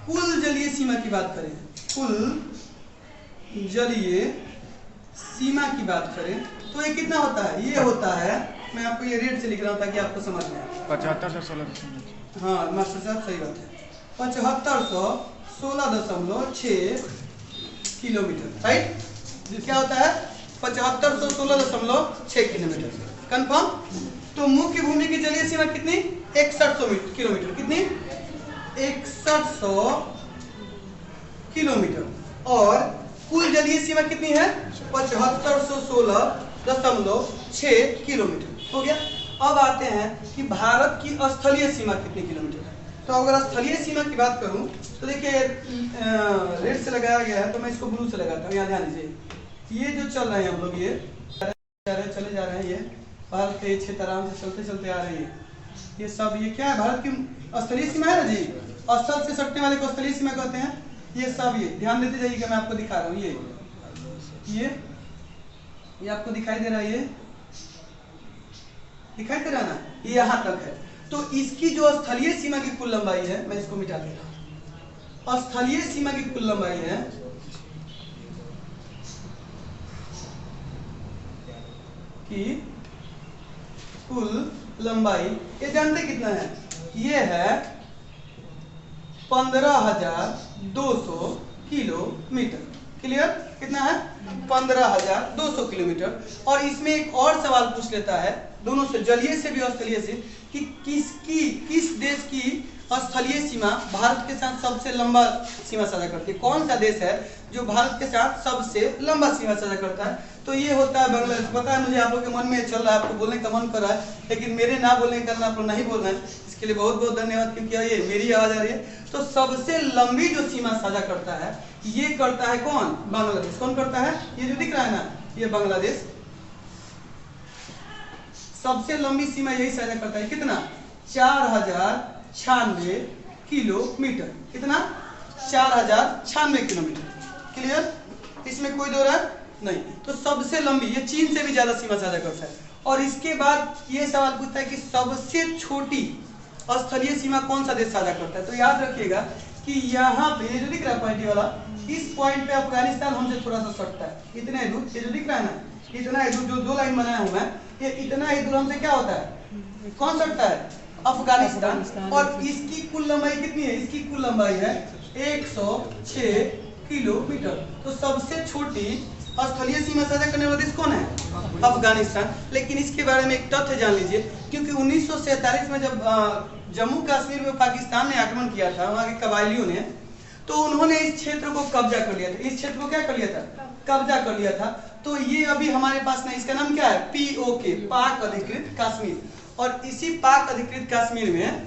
कुल जलीय सीमा की बात करें, कुल जलीय सीमा की बात करें तो ये कितना होता है? ये होता है, मैं आपको ये रेट से लिख रहा हूँ ताकि आपको समझ में आए। 75 हाँ मास्टर साहब सही बात है, 7516.6 किलोमीटर। राइट? क्या होता है? 7516.6 किलोमीटर। कंफर्म? तो मुख्य भूमि की जलीय सीमा कितनी? 6100 किलोमीटर। कितनी? 6100 किलोमीटर। और कुल जलीय सीमा कितनी है? 7516.6 किलोमीटर। हो गया। अब आते हैं कि भारत की स्थलीय सीमा कितनी किलोमीटर है। तो अगर स्थलीय सीमा की बात करूं तो देखिए रेड से लगाया गया है, तो मैं इसको ब्लू से लगाता हूँ। यहाँ ध्यान दीजिए, ये जो चल रहे हैं हम लोग, ये चले जा रहे हैं, ये भारत के क्षेत्र आराम से चलते चलते आ रही है। ये सब ये क्या है? भारत की स्थलीय सीमा है ना जी। स्थल से सटने वाले को स्थलीय सीमा कहते हैं। ये सब ये ध्यान देते जाइएगा, मैं आपको दिखा रहा हूँ। ये आपको दिखाई दे रहा है, ये दिखाई दे रहा है ना, ये यहाँ तक है। तो इसकी जो स्थलीय सीमा की कुल लंबाई है, मैं इसको मिटा देता हूँ। स्थलीय सीमा की कुल लंबाई है कि कुल लंबाई, ये जानते कितना है? ये है 15,200 किलोमीटर। क्लियर? कितना है? 15,200 किलोमीटर। और इसमें एक और सवाल पूछ लेता है, दोनों से, जलीय से भी और स्थलीय से, कि किस देश की स्थलीय सीमा भारत के साथ सबसे लंबा सीमा साझा करती है? कौन सा देश है जो भारत के साथ सबसे लंबा सीमा साझा करता है? तो ये होता है बांग्लादेश। पता है मुझे, आप लोग के मन में चल रहा है, आपको बोलने का मन कर रहा है, लेकिन मेरे ना बोलने का आप लोग नहीं बोल रहे हैं। इसके लिए बहुत बहुत धन्यवाद, क्योंकि ये मेरी आवाज आ रही है। तो सबसे लंबी जो सीमा साझा करता है, ये करता है कौन? बांग्लादेश। कौन करता है? ये जो दिख रहा है ना, ये बांग्लादेश सबसे लंबी सीमा यही साझा करता है। कितना? 4096 किलोमीटर। कितना? 4096 किलोमीटर। क्लियर? इसमें कोई दो राय नहीं। तो सबसे लंबी, ये चीन से भी ज्यादा सीमा साझा करता है। और इसके बाद ये सवाल पूछता है कि सबसे छोटी स्थलीय सीमा कौन सा देश साझा करता है? तो याद रखिएगा कि यहाँ पे जो दिख रहा है पॉइंट वाला, इस पॉइंट पे अफगानिस्तान हमसे थोड़ा सा सटता है। इतना ही दूर, ये जो दिख रहा है ना, इतना ही दूर, जो दो लाइन बनाया हूं मैं, ये इतना ही दूर हमसे क्या होता है? कौन सटता है? अफगानिस्तान। और इसकी कुल लंबाई कितनी है? इसकी कुल लंबाई है 106 किलोमीटर। तो सबसे छोटी स्थलीय सीमा साझा करने वाला देश कौन है? अफगानिस्तान। लेकिन इसके बारे में एक तथ्य जान लीजिए, क्योंकि 1947 में जब जम्मू कश्मीर में पाकिस्तान ने आक्रमण किया था, वहां के कबायलियों ने, तो उन्होंने इस क्षेत्र को कब्जा कर लिया था। इस क्षेत्र को क्या कर लिया था? कब्जा कर लिया था। तो ये अभी हमारे पास नहीं। इसका नाम क्या है? POK, पाक अधिकृत कश्मीर। और इसी पाक अधिकृत कश्मीर में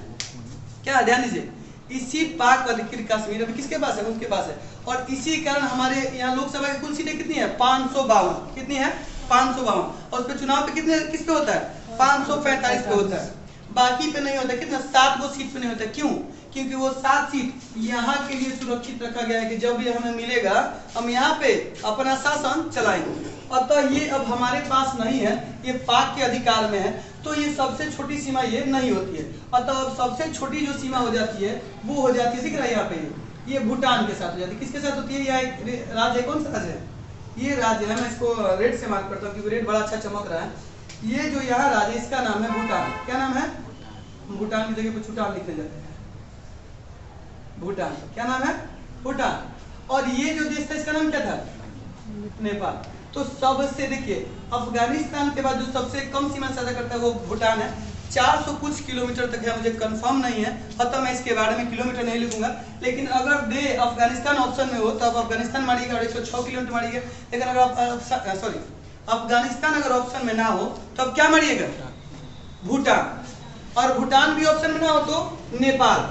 क्या, ध्यान दीजिए, इसी पाक अधिकृत कश्मीर अभी किसके पास है? उनके पास है। और इसी कारण हमारे यहाँ लोकसभा की कुल सीटें कितनी है? 552। कितनी है? 552। और उस पर चुनाव पे कितने, किस पे होता है? 545 पे होता है। बाकी पे नहीं होता। कितना? 7 गो सीट पे नहीं होता। क्यों? क्योंकि वो 7 सीट यहाँ के लिए सुरक्षित रखा गया है कि जब ये हमें मिलेगा हम यहाँ पे अपना शासन चलाएंगे। अतः ये अब हमारे पास नहीं है, ये पाक के अधिकार में है। तो ये सबसे छोटी सीमा ये नहीं होती है। अतः अब सबसे छोटी जो सीमा हो जाती है वो हो जाती है, दिख रहा है यहाँ पे, ये भूटान के साथ हो जाती है। किसके साथ होती है? यहाँ एक राज्य, कौन सा राज्य है? ये राज्य है, मैं इसको रेड से मार्क करता हूँ क्योंकि रेड बड़ा अच्छा चमक रहा है। ये जो यहाँ राज्य, इसका नाम है भूटान। क्या नाम है? भूटान की जगह पे छुटान लिखते जाते हैं। भूटान, क्या नाम है? भूटान। और ये जो देश था इसका नाम क्या था? नेपाल। तो सबसे देखिए अफगानिस्तान के बाद जो सबसे कम सीमा साझा करता है वो भूटान है। 400 कुछ किलोमीटर तक है, मुझे कंफर्म नहीं है, अतः मैं इसके बारे में किलोमीटर नहीं लिखूंगा। लेकिन अगर दे अफगानिस्तान ऑप्शन में हो तो आप अफगानिस्तान मारिएगा और 106 किलोमीटर मारिएगा। लेकिन अगर आप सॉरी अफगानिस्तान अगर ऑप्शन में ना हो तो आप क्या मारिएगा? भूटान। और भूटान भी ऑप्शन में ना हो तो नेपाल,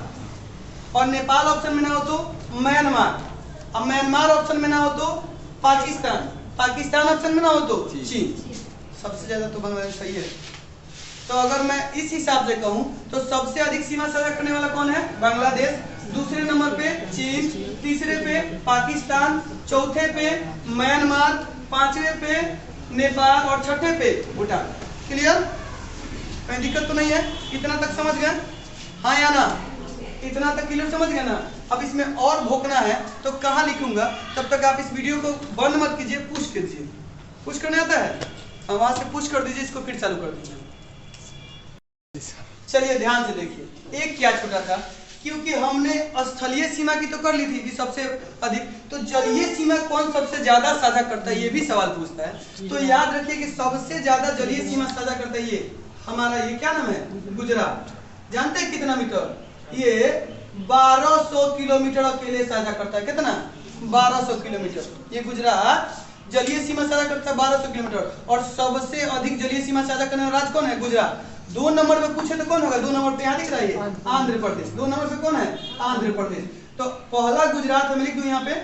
और नेपाल ऑप्शन में ना हो तो म्यांमार, अब म्यांमार ऑप्शन में ना हो तो पाकिस्तान, पाकिस्तान ऑप्शन में ना हो तो चीन। सबसे ज्यादा तो बांग्लादेश सही है। तो अगर मैं इस हिसाब से कहूं तो सबसे अधिक सीमा साझा करने वाला कौन है? बांग्लादेश, दूसरे नंबर पे चीन, तीसरे पे पाकिस्तान, चौथे पे म्यांमार, पांचवे पे नेपाल और छठे पे भूटान। क्लियर? कोई दिक्कत तो नहीं है? इतना तक समझ गए? हाँ या ना? इतना तक क्लियर समझ गए ना? अब इसमें और भोंकना है तो कहाँ लिखूंगा, तब तक आप इस वीडियो को बंद मत कीजिए, पुश कीजिए। पुश करने आता है? वहां से पुश कर दीजिए, इसको फिर चालू कर दीजिए। चलिए ध्यान से देखिए, एक क्या छोटा था, क्योंकि हमने स्थलीय सीमा की तो कर ली थी कि सबसे अधिक, तो जलीय सीमा कौन सबसे ज्यादा साझा करता है ये भी सवाल पूछता है। तो याद रखिए कि सबसे ज्यादा जलीय सीमा साझा करता है ये हमारा, ये क्या नाम है? गुजरात। जानते हैं कितना मीटर? ये 1200 किलोमीटर अकेले साझा करता है। कितना? 1200 किलोमीटर। ये गुजरात जलीय सीमा साझा करता है 1200 किलोमीटर। और सबसे अधिक जलीय सीमा साझा करने वाला राज्य कौन है? गुजरात। 2 नंबर पे पूछे तो कौन होगा? 2 नंबर पे यहाँ दिख रहा है आंध्र प्रदेश। 2 नंबर पे कौन है? आंध्र प्रदेश। तो पहला गुजरात हम लिख दूं यहाँ पे,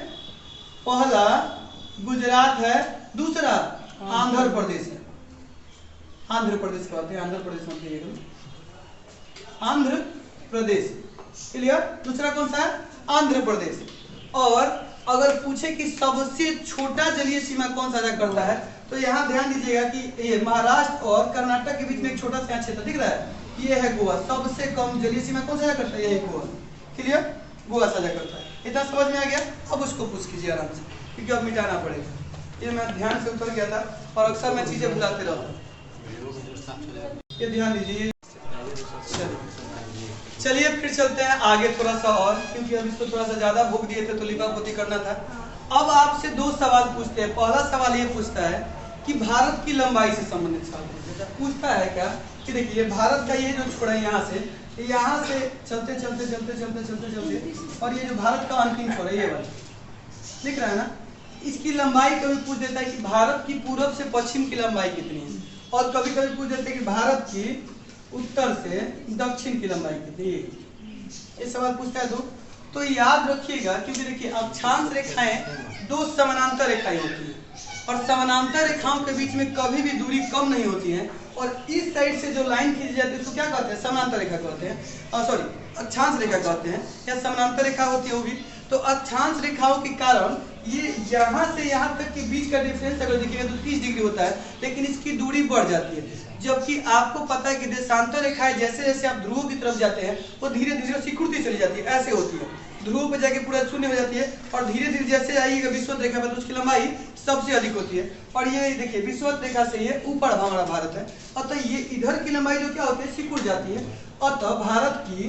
पहला गुजरात है, दूसरा आंध्र प्रदेश है। आंध्र प्रदेश कहते हैं, आंध्र प्रदेश मत कहिएगा, आंध्र प्रदेश। क्लियर? दूसरा कौन सा है? आंध्र प्रदेश। और अगर पूछे कि सबसे छोटा जलीय सीमा कौन साझा करता है, तो यहाँ ध्यान दीजिएगा कि ये महाराष्ट्र और कर्नाटक के बीच में एक छोटा सा क्षेत्र दिख रहा है, ये है गोवा। सबसे कम जलीय सीमा कौन साझा करता है? ये गोवा। क्लियर? गोवा साझा करता है। इतना समझ में आ गया? अब उसको पूछ कीजिए आराम से, क्योंकि अब मिटाना पड़ेगा। ये मैं ध्यान से उतर गया था और अक्सर मैं चीजें भुलाते रहता हूँ, ये ध्यान दीजिए। चलिए फिर चलते हैं आगे थोड़ा सा और, क्योंकि अब इसको थोड़ा सा ज्यादा भूख दिए थे तो लिपापोती करना था। अब आपसे 2 सवाल पूछते हैं। पहला सवाल ये पूछता है कि भारत की लंबाई से संबंधित सवाल पूछता है क्या, कि देखिए भारत का ये जो छोड़ा है यहाँ से चलते चलते चलते चलते चलते चलते, और ये जो भारत का अंतिम छोड़ा ये वाला दिख रहा है ना, इसकी लंबाई कभी पूछ देता है कि भारत की पूर्व से पश्चिम की लंबाई कितनी है, और कभी कभी पूछ देते हैं कि भारत की उत्तर से दक्षिण की लंबाई कितनी है। ये सवाल पूछता है 2। तो याद रखिएगा, क्योंकि देखिए अक्षांश रेखाएं 2 समानांतर रेखाएं होती हैं, और समानांतर रेखाओं के बीच में कभी भी दूरी कम नहीं होती है। और इस साइड से जो लाइन खींची जाती है उसको क्या कहते हैं? समानांतर रेखा कहते हैं, सॉरी अक्षांश रेखा कहते हैं, या समानांतर रेखा होती है वो भी। तो अक्षांश रेखाओं के कारण ये यहाँ से यहाँ तक के बीच का डिफरेंस अगर देखिएगा तो 30 डिग्री होता है, लेकिन इसकी दूरी बढ़ जाती है। जबकि आपको पता है कि देशांतर रेखाएं जैसे जैसे आप ध्रुव की तरफ जाते हैं वो धीरे धीरे सिकुड़ती चली जाती है, ऐसे होती है, ध्रुव पे जाके पूरा शून्य हो जाती है, और धीरे धीरे जैसे आइएगा विषुवत रेखा पर तो उसकी लंबाई सबसे अधिक होती है। और ये देखिए विषुवत रेखा से ये ऊपर हमारा भारत है, अतः ये इधर की लंबाई जो क्या होती है? सिकुड़ जाती है। अतः भारत की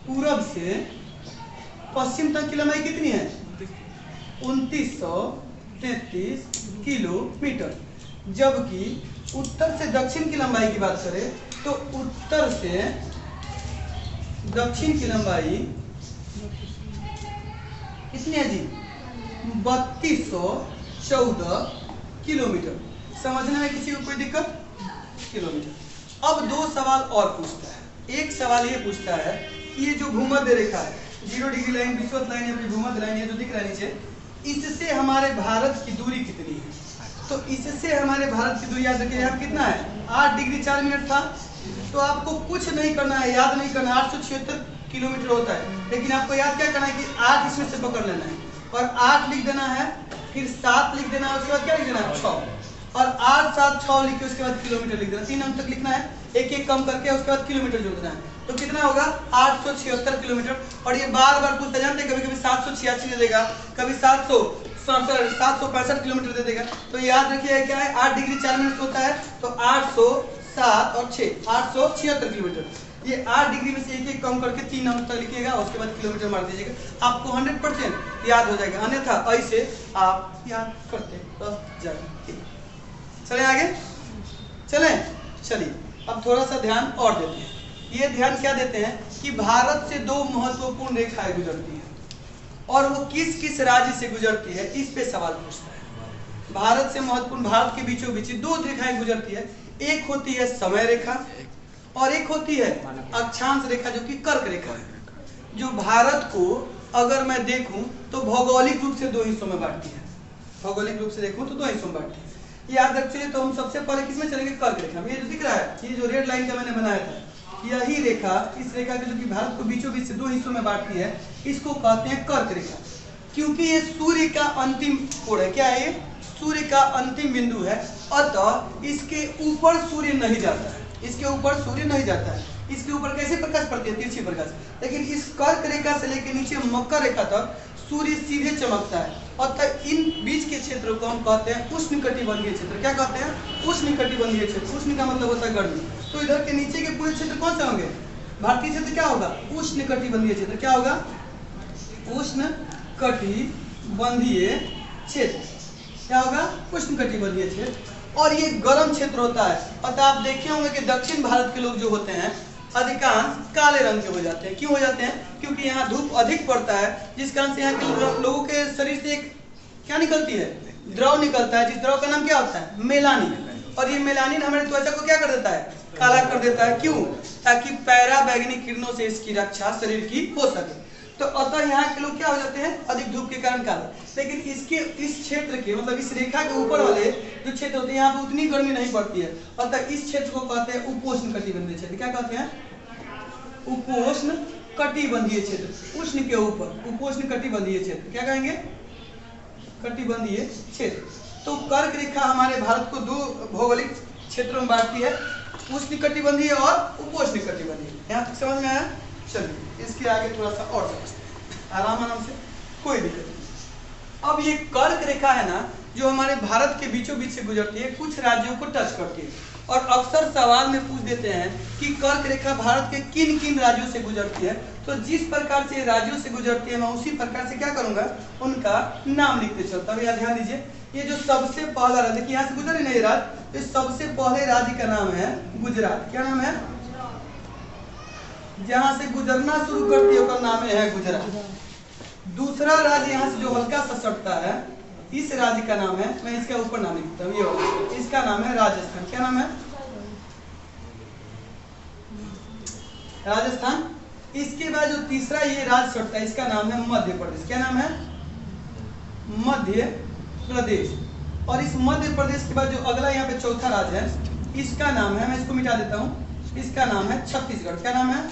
पूरब से पश्चिम तक की लंबाई कितनी है? 2933 किलोमीटर। जबकि उत्तर से दक्षिण की लंबाई की बात करें तो उत्तर से दक्षिण की लंबाई कितनी है जी? 3214 किलोमीटर। समझने में किसी को कोई दिक्कत? किलोमीटर। अब 2 सवाल और पूछता है। एक सवाल ये पूछता है कि ये जो भूमध्य रेखा है, 0 डिग्री लाइन, विषुवत लाइन या भूमध्य लाइन है जो दिख रहा है नीचे, इससे हमारे भारत की दूरी कितनी है? तो इससे हमारे भारत की दूरी याद रखिए, यहाँ कितना है? 8 डिग्री 4 मिनट था। तो आपको कुछ नहीं करना है, याद नहीं करना, 876 किलोमीटर होता है, लेकिन आपको याद क्या करना है कि 8 इसमें से पकड़ लेना है, और 8 लिख देना है, फिर 7 लिख देना है, उसके बाद क्या लिख देना है? 6, और 8 7 6 लिख के उसके बाद किलोमीटर लिख देना। 3 अंक तक लिखना है, एक एक कम करके उसके बाद किलोमीटर जोड़ देना है। तो कितना होगा? 876 किलोमीटर। और ये बार बार पूछता, जानते हैं कभी कभी 786 दे देगा, कभी 765 किलोमीटर दे देगा। तो याद रखिए क्या है? 8 डिग्री 4 मिनट होता है, तो 800 7 और 6 876 किलोमीटर। ये 8 डिग्री में से एक कम करके 3 नंबर तक लिखिएगा, उसके बाद किलोमीटर मार दीजिएगा, आपको 100% याद हो जाएगा। अन्यथा ऐसे आप याद करते रह जाएंगे। चलें आगे, चलें, चलिए अब थोड़ा सा ध्यान और देते हैं। ये ध्यान क्या देते हैं कि भारत से 2 महत्वपूर्ण रेखाएं गुजरती हैं और वो किस किस राज्य से गुजरती है, इस पे सवाल पूछता है। भारत से महत्वपूर्ण, भारत के बीचों बीच 2 रेखाएं गुजरती है, एक होती है समय रेखा और एक होती है अक्षांश रेखा, जो कि कर्क रेखा है, जो भारत को अगर मैं देखूं तो भौगोलिक रूप से 2 हिस्सों में बांटती है। भौगोलिक रूप से देखूं तो 2 हिस्सों में बांटती है। याद रखिए, तो हम सबसे पहले किसमें चलेंगे, कर्क रेखा में। ये जो दिख रहा है, ये जो रेड लाइन का मैंने बनाया था, यही रेखा, इस रेखा के जो कि भारत को बीचों बीच से 2 हिस्सों में बांटती है, इसको कहते हैं कर्क रेखा। क्योंकि ये सूर्य का अंतिम कोण है। क्या है ये? सूर्य का अंतिम बिंदु है, अतः इसके ऊपर सूर्य नहीं जाता है, इसके ऊपर सूर्य नहीं जाता है। इसके ऊपर कैसे प्रकाश पड़ती है, तिरछी प्रकाश। लेकिन इस कर्क रेखा से लेकर नीचे मकर रेखा तक सूर्य सीधे चमकता है, अतः इन बीच के क्षेत्र को हम कहते हैं उष्णकटिबंधीय क्षेत्र। क्या कहते हैं? उष्णकटिबंधीय क्षेत्र। उष्ण का मतलब होता है गर्मी। तो इधर के नीचे के पूरे क्षेत्र कौन से होंगे? भारतीय क्षेत्र क्या होगा? उष्णकटिबंधीय क्षेत्र। क्या होगा? उष्णकटिबंधीय क्षेत्र। क्या होगा? उष्णकटिबंधीय क्षेत्र। और ये गर्म क्षेत्र होता है, अतः आप देखे होंगे कि दक्षिण भारत के लोग जो होते हैं अधिकांश काले रंग के हो जाते हैं। क्यों हो जाते हैं? क्योंकि यहाँ धूप अधिक पड़ता है, जिस कारण से यहाँ के लोगों के शरीर से एक क्या निकलती है? द्रव निकलता है, जिस द्रव का नाम क्या होता है? मेलानिन। और ये मेलानिन हमारे त्वचा को क्या कर देता है? काला कर देता है। क्यों? ताकि पैराबैंगनी किरणों से इसकी रक्षा शरीर की हो सके। तो अतः यहाँ के लोग क्या हो जाते हैं? अधिक धूप के कारण काले। लेकिन इसके इस क्षेत्र के मतलब इस रेखा के ऊपर वाले जो क्षेत्र होते हैं, यहाँ पे उतनी गर्मी नहीं पड़ती है, अतः इस क्षेत्र को कहते हैं उपोष्ण कटिबंधीय क्षेत्र। क्या कहते हैं? उपोष्ण कटिबंधीय क्षेत्र। उष्ण के ऊपर उपोष्ण कटिबंधीय क्षेत्र। क्या कहेंगे? कटिबंधीय क्षेत्र। तो कर्क रेखा हमारे भारत को 2 भौगोलिक क्षेत्रों में बांटती है, उष्ण कटिबंधीय और उपोष्ण कटिबंधीय। यहाँ तक समझ में आया? चलिए इसके आगे थोड़ा सा और समझते हैं आराम से, कोई दिक्कत नहीं। अब ये कर्क रेखा है ना, जो हमारे भारत के बीचों बीच से गुजरती है, कुछ राज्यों को टच करती है। और अक्सर सवाल में पूछ देते हैं कि कर्क रेखा भारत के किन किन राज्यों से गुजरती है। तो जिस प्रकार से राज्यों से गुजरती है, मैं उसी प्रकार से क्या करूंगा, उनका नाम लिखते चलता हूँ। ध्यान दीजिए, ये जो सबसे पहला राज्य, यहाँ से गुजर नहीं राज्य, इस सबसे पहले राज्य का नाम है गुजरात। क्या नाम है? जहां से गुजरना शुरू करती है उसका नाम है गुजरात। दूसरा राज्य यहाँ से जो हल्का सा सटता है, इस राज्य का नाम है, मैं इसके ऊपर नाम लिखता हूँ, ये इसका नाम है राजस्थान। क्या नाम है? राजस्थान। इसके बाद जो तीसरा ये राज्य सटता है, इसका नाम है मध्य प्रदेश। क्या नाम है? मध्य प्रदेश। और इस मध्य प्रदेश के बाद जो अगला यहाँ पे चौथा राज्य है, इसका नाम है, मैं इसको मिटा देता हूँ, इसका नाम है छत्तीसगढ़। क्या नाम है?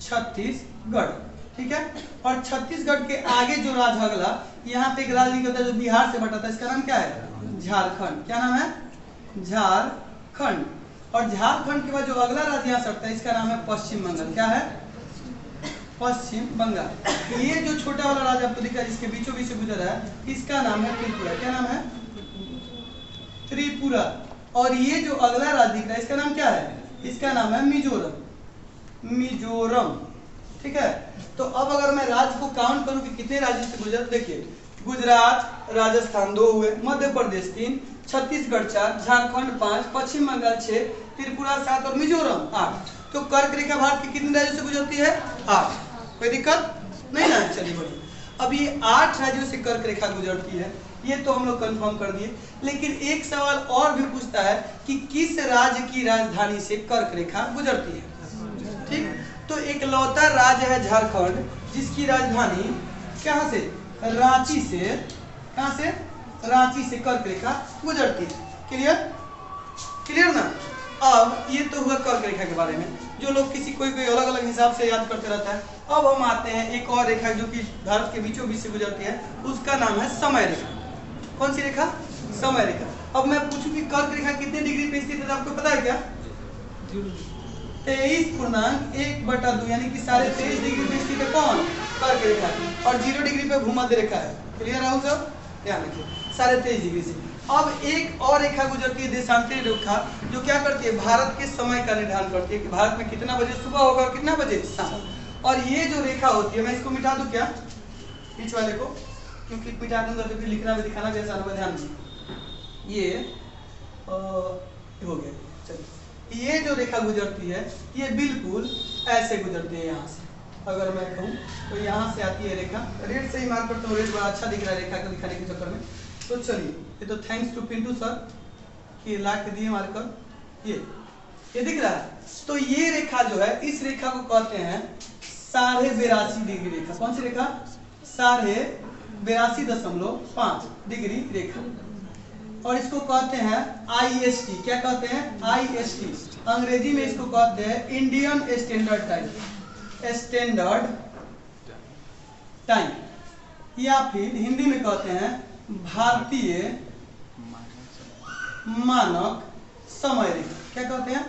छत्तीसगढ़। ठीक है। और छत्तीसगढ़ के आगे जो राज्य अगला, यहाँ पे एक राज्य निकलता है जो बिहार से बटा था, इसका नाम क्या है? झारखंड। क्या नाम है? झारखंड। और झारखंड के बाद जो अगला राज्य यहाँ सटता है, इसका नाम है पश्चिम बंगाल। क्या है? पश्चिम बंगाल। ये जो छोटा वाला राज्य आपको दिख रहा है, जिसके बीचों बीच से गुजर रहा है, इसका नाम है त्रिपुरा। क्या नाम है? त्रिपुरा। और ये जो अगला राज्य दिख रहा है, इसका नाम क्या है? इसका नाम है मिजोरम। मिजोरम। ठीक है। तो अब अगर मैं राज्य को काउंट करूं कि कितने राज्य से गुजर, देखिए गुजरात, राजस्थान 2 हुए, मध्य प्रदेश 3, छत्तीसगढ़ 4, झारखंड 5, पश्चिम बंगाल 6, त्रिपुरा 7 और मिजोरम 8। तो कर्क रेखा भारत के कितने राज्यों से गुजरती है? 8। कोई दिक्कत नहीं ना? चलिए बढ़िए। अब ये 8 राज्यों से कर्क रेखा गुजरती है, ये तो हम लोग कंफर्म कर दिए। लेकिन एक सवाल और भी पूछता है कि किस राज्य की राजधानी से कर्क रेखा गुजरती है। ठीक। तो एक लौता राज्य है झारखंड, जिसकी राजधानी कहाँ से? रांची से। कहाँ से? रांची से कर्क रेखा गुजरती है। क्लियर? क्लियर ना? अब ये तो हुआ कर्क रेखा के बारे में, जो लोग किसी कोई अलग अलग हिसाब से याद करते रहता है। अब हम आते हैं एक और रेखा जो कि भारत के बीचों बीच से गुजरती है, उसका नाम है समय रेखा। कौन सी रेखा? समय रेखा। अब मैं पूछूं कि कर्क रेखा कितने डिग्री पे स्थित है, आपको पता है क्या? 23.1/2 यानी कि 23.5 डिग्री पे स्थित है। कौन? कर्क रेखा। और 0 डिग्री पे भूमध्य रेखा है। क्लियर है सब? ध्यान रखिए, 23.5 डिग्री से। अब एक और रेखा गुजरती है देशांतरी रेखा, जो क्या करती है, भारत के समय का निर्धारण करती है कि भारत में कितना बजे सुबह होगा और कितना बजे शाम। और ये जो रेखा होती है, मैं इसको मिटा दूं क्या, बीच वाले को, क्योंकि मिटा दूंगा तो फिर लिखना भी दिखाना भी आसान होगा। ध्यान दीजिए, ये हो गया। चलिए, ये जो रेखा गुजरती है ये बिल्कुल ऐसे गुजरती है। यहाँ से अगर मैं कहूँ तो यहाँ से आती है रेखा, रेड से ही मार्क करता हूँ, रेड बड़ा अच्छा दिख रहा है रेखा को दिखाने के चक्कर में। तो चलिए, ये तो थैंक्स टू पिंटू सर कि ला के दिए मार्कर, ये दिख रहा है। तो ये रेखा जो है, इस रेखा को कहते हैं 82.5 डिग्री रेखा। कौन सी रेखा, 82.5 डिग्री रेखा। और इसको कहते हैं IST। क्या कहते हैं, IST। अंग्रेजी में इसको कहते हैं इंडियन स्टैंडर्ड टाइम, या फिर हिंदी में कहते हैं भारतीय मानक समय रेखा। क्या कहते हैं,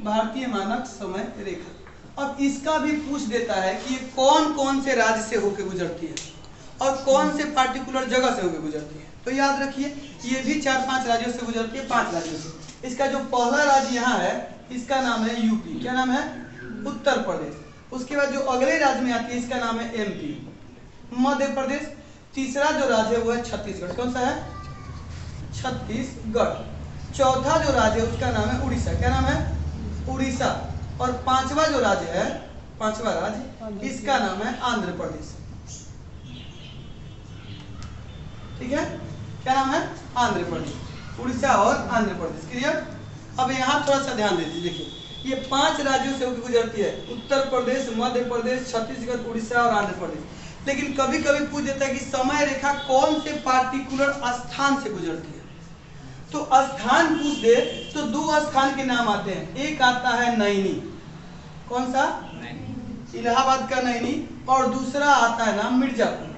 भारतीय मानक समय रेखा। अब इसका भी पूछ देता है कि ये कौन कौन से राज्य से होकर गुजरती है और कौन से पार्टिकुलर जगह से होकर गुजरती है। तो याद रखिए, ये भी 4-5 राज्यों से गुजरती है, 5 राज्यों से। इसका जो पहला राज्य यहाँ है, इसका नाम है यूपी। क्या नाम है, उत्तर प्रदेश। उसके बाद जो अगले राज्य में आती है, इसका नाम है MP, मध्य प्रदेश। तीसरा जो राज्य है वो है छत्तीसगढ़। कौन सा है, छत्तीसगढ़। चौथा जो राज्य है उसका नाम है उड़ीसा। क्या नाम है, उड़ीसा। और पांचवा जो राज्य है, पांचवा राज्य, इसका नाम है आंध्र प्रदेश। ठीक है, क्या नाम है, आंध्र प्रदेश। उड़ीसा और आंध्र प्रदेश, क्लियर। अब यहाँ थोड़ा सा ध्यान दीजिए, देखिए ये 5 राज्यों से होकर गुजरती है, उत्तर प्रदेश, मध्य प्रदेश, छत्तीसगढ़, उड़ीसा और आंध्र प्रदेश। लेकिन कभी कभी पूछ देता है कि समय रेखा कौन से पार्टिकुलर स्थान से गुजरती है। तो स्थान पूछ दे तो 2 स्थान के नाम आते हैं। एक आता है नैनी, कौन सा, इलाहाबाद का नैनी। और दूसरा आता है नाम मिर्जापुर,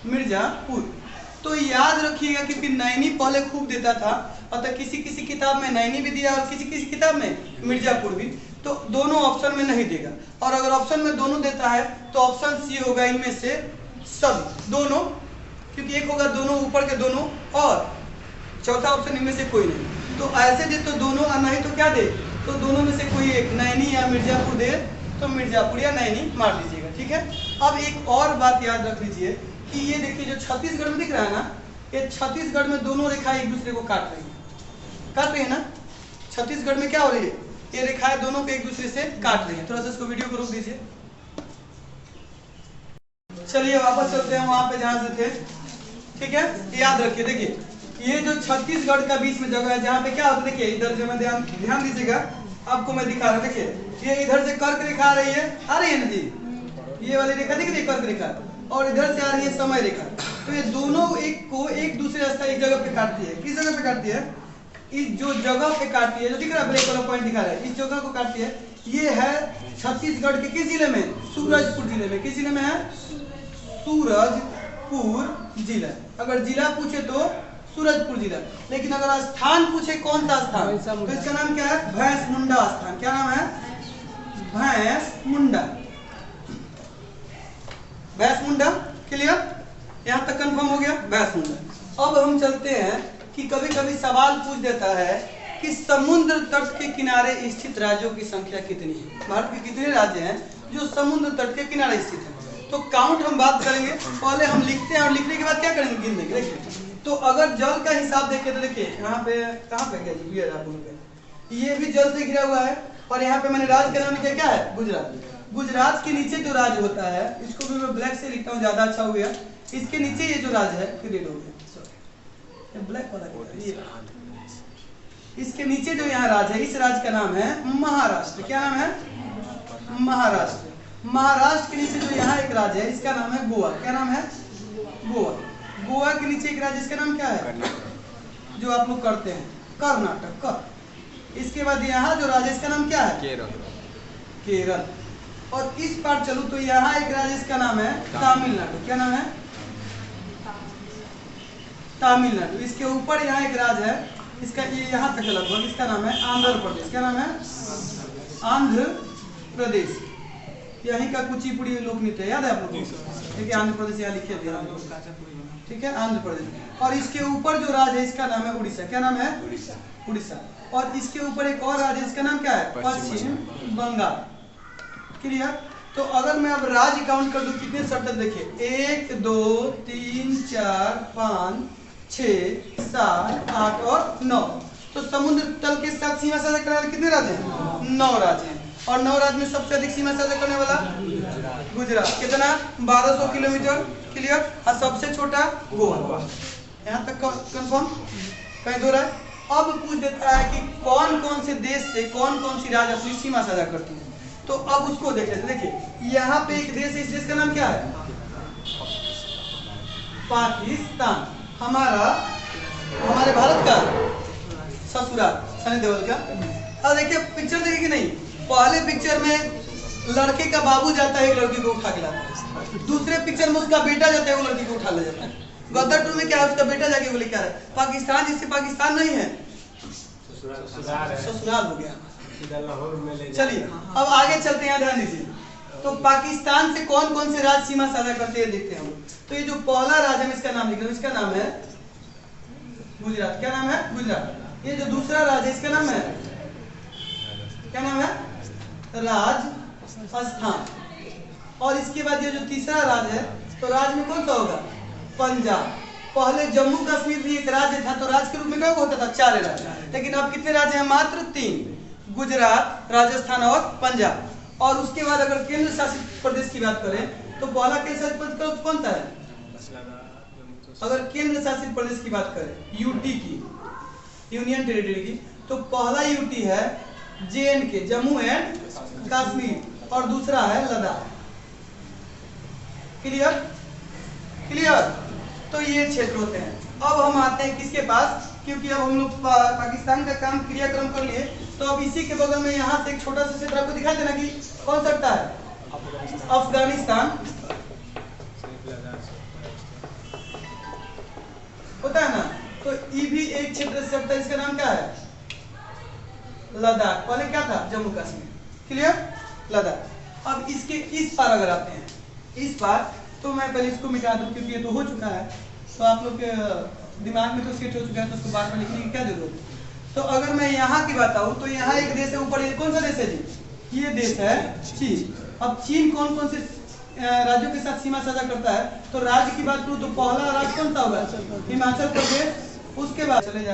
मिर्जापुर। तो याद रखिएगा कि फिर नैनी पहले खूब देता था, अतः किसी किसी किताब में नैनी भी दिया और किसी किसी किताब में मिर्जापुर भी। तो दोनों ऑप्शन में नहीं देगा। और अगर ऑप्शन में दोनों देता है तो ऑप्शन C होगा इनमें से सभी, दोनों, क्योंकि एक होगा दोनों ऊपर के दोनों, और चौथा ऑप्शन इनमें से कोई नहीं। तो ऐसे दे तो दोनों, और नहीं तो क्या दे, तो दोनों में से कोई एक, नैनी या मिर्जापुर दे तो मिर्जापुर या नैनी मार लीजिएगा। ठीक है। अब एक और बात याद रख लीजिए कि ये देखिए जो छत्तीसगढ़ में दिख रहा है ना, ये छत्तीसगढ़ में दोनों रेखाएं एक दूसरे को काट रही है ना। छत्तीसगढ़ में क्या हो रही है, ये रेखाएं दोनों को एक दूसरे से काट रही है। थोड़ा सा इसको वीडियो को रोक दीजिए। चलिए वापस चलते हैं वहां पे जहां से थे। ठीक है, याद रखिए, देखिए ये जो छत्तीसगढ़ का बीच में जगह है जहाँ पे क्या होता है, देखिए इधर जो मैं ध्यान दीजिएगा, आपको मैं दिखा रहा हूँ। देखिए ये इधर से कर्क रेखा आ रही है ना जी, ये वाली रेखा दिख रही है कर्क रेखा, और इधर से आ रही है समय रेखा। तो ये दोनों एक को एक दूसरे रास्ता एक जगह पे काटती है। किस जगह पे काटती है, इस जो जगह पे काटती है, जो दिख रहा है ब्लैक वाला पॉइंट दिखा रहा है, इस जगह को काटती है। ये है छत्तीसगढ़ के किस जिले में, सूरजपुर जिले में। किस जिले में है, सूरजपुर जिला। अगर जिला पूछे तो सूरजपुर जिला, लेकिन अगर स्थान पूछे कौन सा स्थान, तो इसका नाम क्या है, भैंसमुंडा स्थान। क्या नाम है, भैंसमुंडा। भैंसमुंडा, क्लियर, यहाँ तक कंफर्म हो गया, भैंसमुंडा। अब हम चलते हैं कि कभी कभी सवाल पूछ देता है कि समुद्र तट के किनारे स्थित राज्यों की संख्या कितनी है। भारत के कितने राज्य हैं जो समुद्र तट के किनारे स्थित है। तो काउंट हम बात करेंगे, पहले हम लिखते हैं और लिखने के बाद क्या करेंगे, गिन देंगे। देखिए, तो अगर जल का हिसाब देखें तो देखिए यहाँ पे कहाँ पे क्या जी, ये भी जल से घिरा हुआ है। और यहाँ पे मैंने राज्य का नाम लिखा क्या है, गुजरात। गुजरात के नीचे जो राज्य होता है, इसको भी मैं ब्लैक से लिखता हूँ, ज्यादा अच्छा हो गया। इसके नीचे ये जो राज्य है, फिर रेड हो गया, ब्लैक वाला ये। इसके नीचे जो यहाँ राज्य है, इस राज्य का नाम है महाराष्ट्र। क्या नाम है, महाराष्ट्र। महाराष्ट्र के नीचे जो यहाँ एक राज्य है, इसका नाम है गोवा। क्या नाम है, गोवा। गोवा के नीचे एक राज्य, इसका नाम क्या है, जो आप लोग करते हैं, कर्नाटक। इसके बाद यहाँ जो राज्य, इसका नाम क्या है, केरल। और इस पार चलूं तो यहाँ एक राज्य, इसका नाम है तमिलनाडु। क्या नाम है, तमिलनाडु। इसके ऊपर यहाँ एक राज्य है, इसका ये यहाँ तक लगभग, इसका नाम है आंध्र प्रदेश। क्या नाम है, आंध्र प्रदेश। यहीं का कुचिपुड़ी लोक नृत्य याद है आप लोगों को? ठीक है, आंध्र प्रदेश यहाँ लिखे थे, ठीक है, आंध्र प्रदेश। और इसके ऊपर जो राज्य है इसका नाम है उड़ीसा। क्या नाम है? उड़ीसा। और इसके ऊपर एक और राज्य है, इसका नाम क्या है? पश्चिम बंगाल। क्लियर? तो अगर मैं अब राज्य काउंट कर दूं कितने सर्कल देखिए, 1 2 3 4 5 6 7 8 और 9। तो समुद्र तल के साथ सीमा साझा करने वाले कितने राज्य हैं? 9 राज्य हैं। और 9 राज्य में सबसे अधिक सीमा साझा करने वाला गुजरात। कितना? 1200 किलोमीटर। क्लियर? और सबसे छोटा गोवा। यहाँ तक कंफर्म? कहीं दो राय? अब पूछ देता है कि कौन कौन से देश से कौन कौन सी राज्य अपनी सीमा साझा करती है। तो अब उसको देख लेते। देखिए यहाँ पे एक देश है, इस देश का नाम क्या है? पाकिस्तान। हमारे भारत का ससुराल, सनी देओल का। अब देखिए पिक्चर देखिए कि नहीं, पहले पिक्चर में लड़के का बाबू जाता है एक लड़की को उठा के लाता है, दूसरे पिक्चर में उसका बेटा जाता है वो लड़की को उठा ले जाता है। गदर 2 में क्या है, उसका बेटा जाके बोले क्या है, पाकिस्तान जिससे पाकिस्तान नहीं है, ससुराल हो गया। चलिए अब आगे चलते हैं, ध्यान दीजिए। तो पाकिस्तान से कौन कौन से राज्य सीमा साझा करते हैं देखते हैं हम। तो ये जो पहला राज्य है इसका नाम लिख रहे हैं, इसका नाम है गुजरात। क्या नाम है? गुजरात। ये जो दूसरा राज्य है इसका नाम है, क्या नाम है? राजस्थान। और इसके बाद ये जो तीसरा राज्य है, तो राज्य में कौन सा होगा? पंजाब। पहले जम्मू कश्मीर भी एक राज्य था, तो राज्य के रूप में क्या होता था? 4 राज्य। लेकिन अब कितने राज्य हैं? मात्र 3, गुजरात, राजस्थान और पंजाब। और उसके बाद अगर केंद्र शासित प्रदेश की बात करें तो पहला केंद्र शासित प्रदेश कौन सा है? अगर केंद्र शासित प्रदेश की बात करें, यूटी की, यूनियन टेरिटरी की, तो पहला यूटी है JNK, जम्मू एंड कश्मीर, और दूसरा है लद्दाख। क्लियर? क्लियर? तो ये क्षेत्र होते हैं। अब हम आते हैं किसके पास, क्योंकि अब हम लोग पाकिस्तान का काम क्रियाक्रम कर लिए, तो अब इसी के बगल में यहाँ से एक छोटा सा क्षेत्र आपको दिखाई देना कि कौन सकता है? अफगानिस्तान होता है ना, तो ये भी एक क्षेत्र से सकता है। इसका नाम क्या है? लद्दाख। पहले क्या था? जम्मू कश्मीर। क्लियर? लद्दाख। अब इसके इस पार अगर आते हैं, इस पार, तो मैं पहले इसको मिटा दूं क्योंकि ये तो हो चुका है, तो आप लोग के दिमाग में तो सेट हो चुका है, तो उसको बार बार लिखने की क्या जरूरत है। तो अगर मैं यहाँ की बताऊं तो यहाँ एक देश है ऊपर, ये कौन सा देश है जी? ये देश है चीन। अब चीन कौन कौन से राज्यों के साथ सीमा साझा करता है? तो राज्य की बात करूं तो पहला राज्य कौन सा होगा? हिमाचल प्रदेश। उसके बाद चले जाए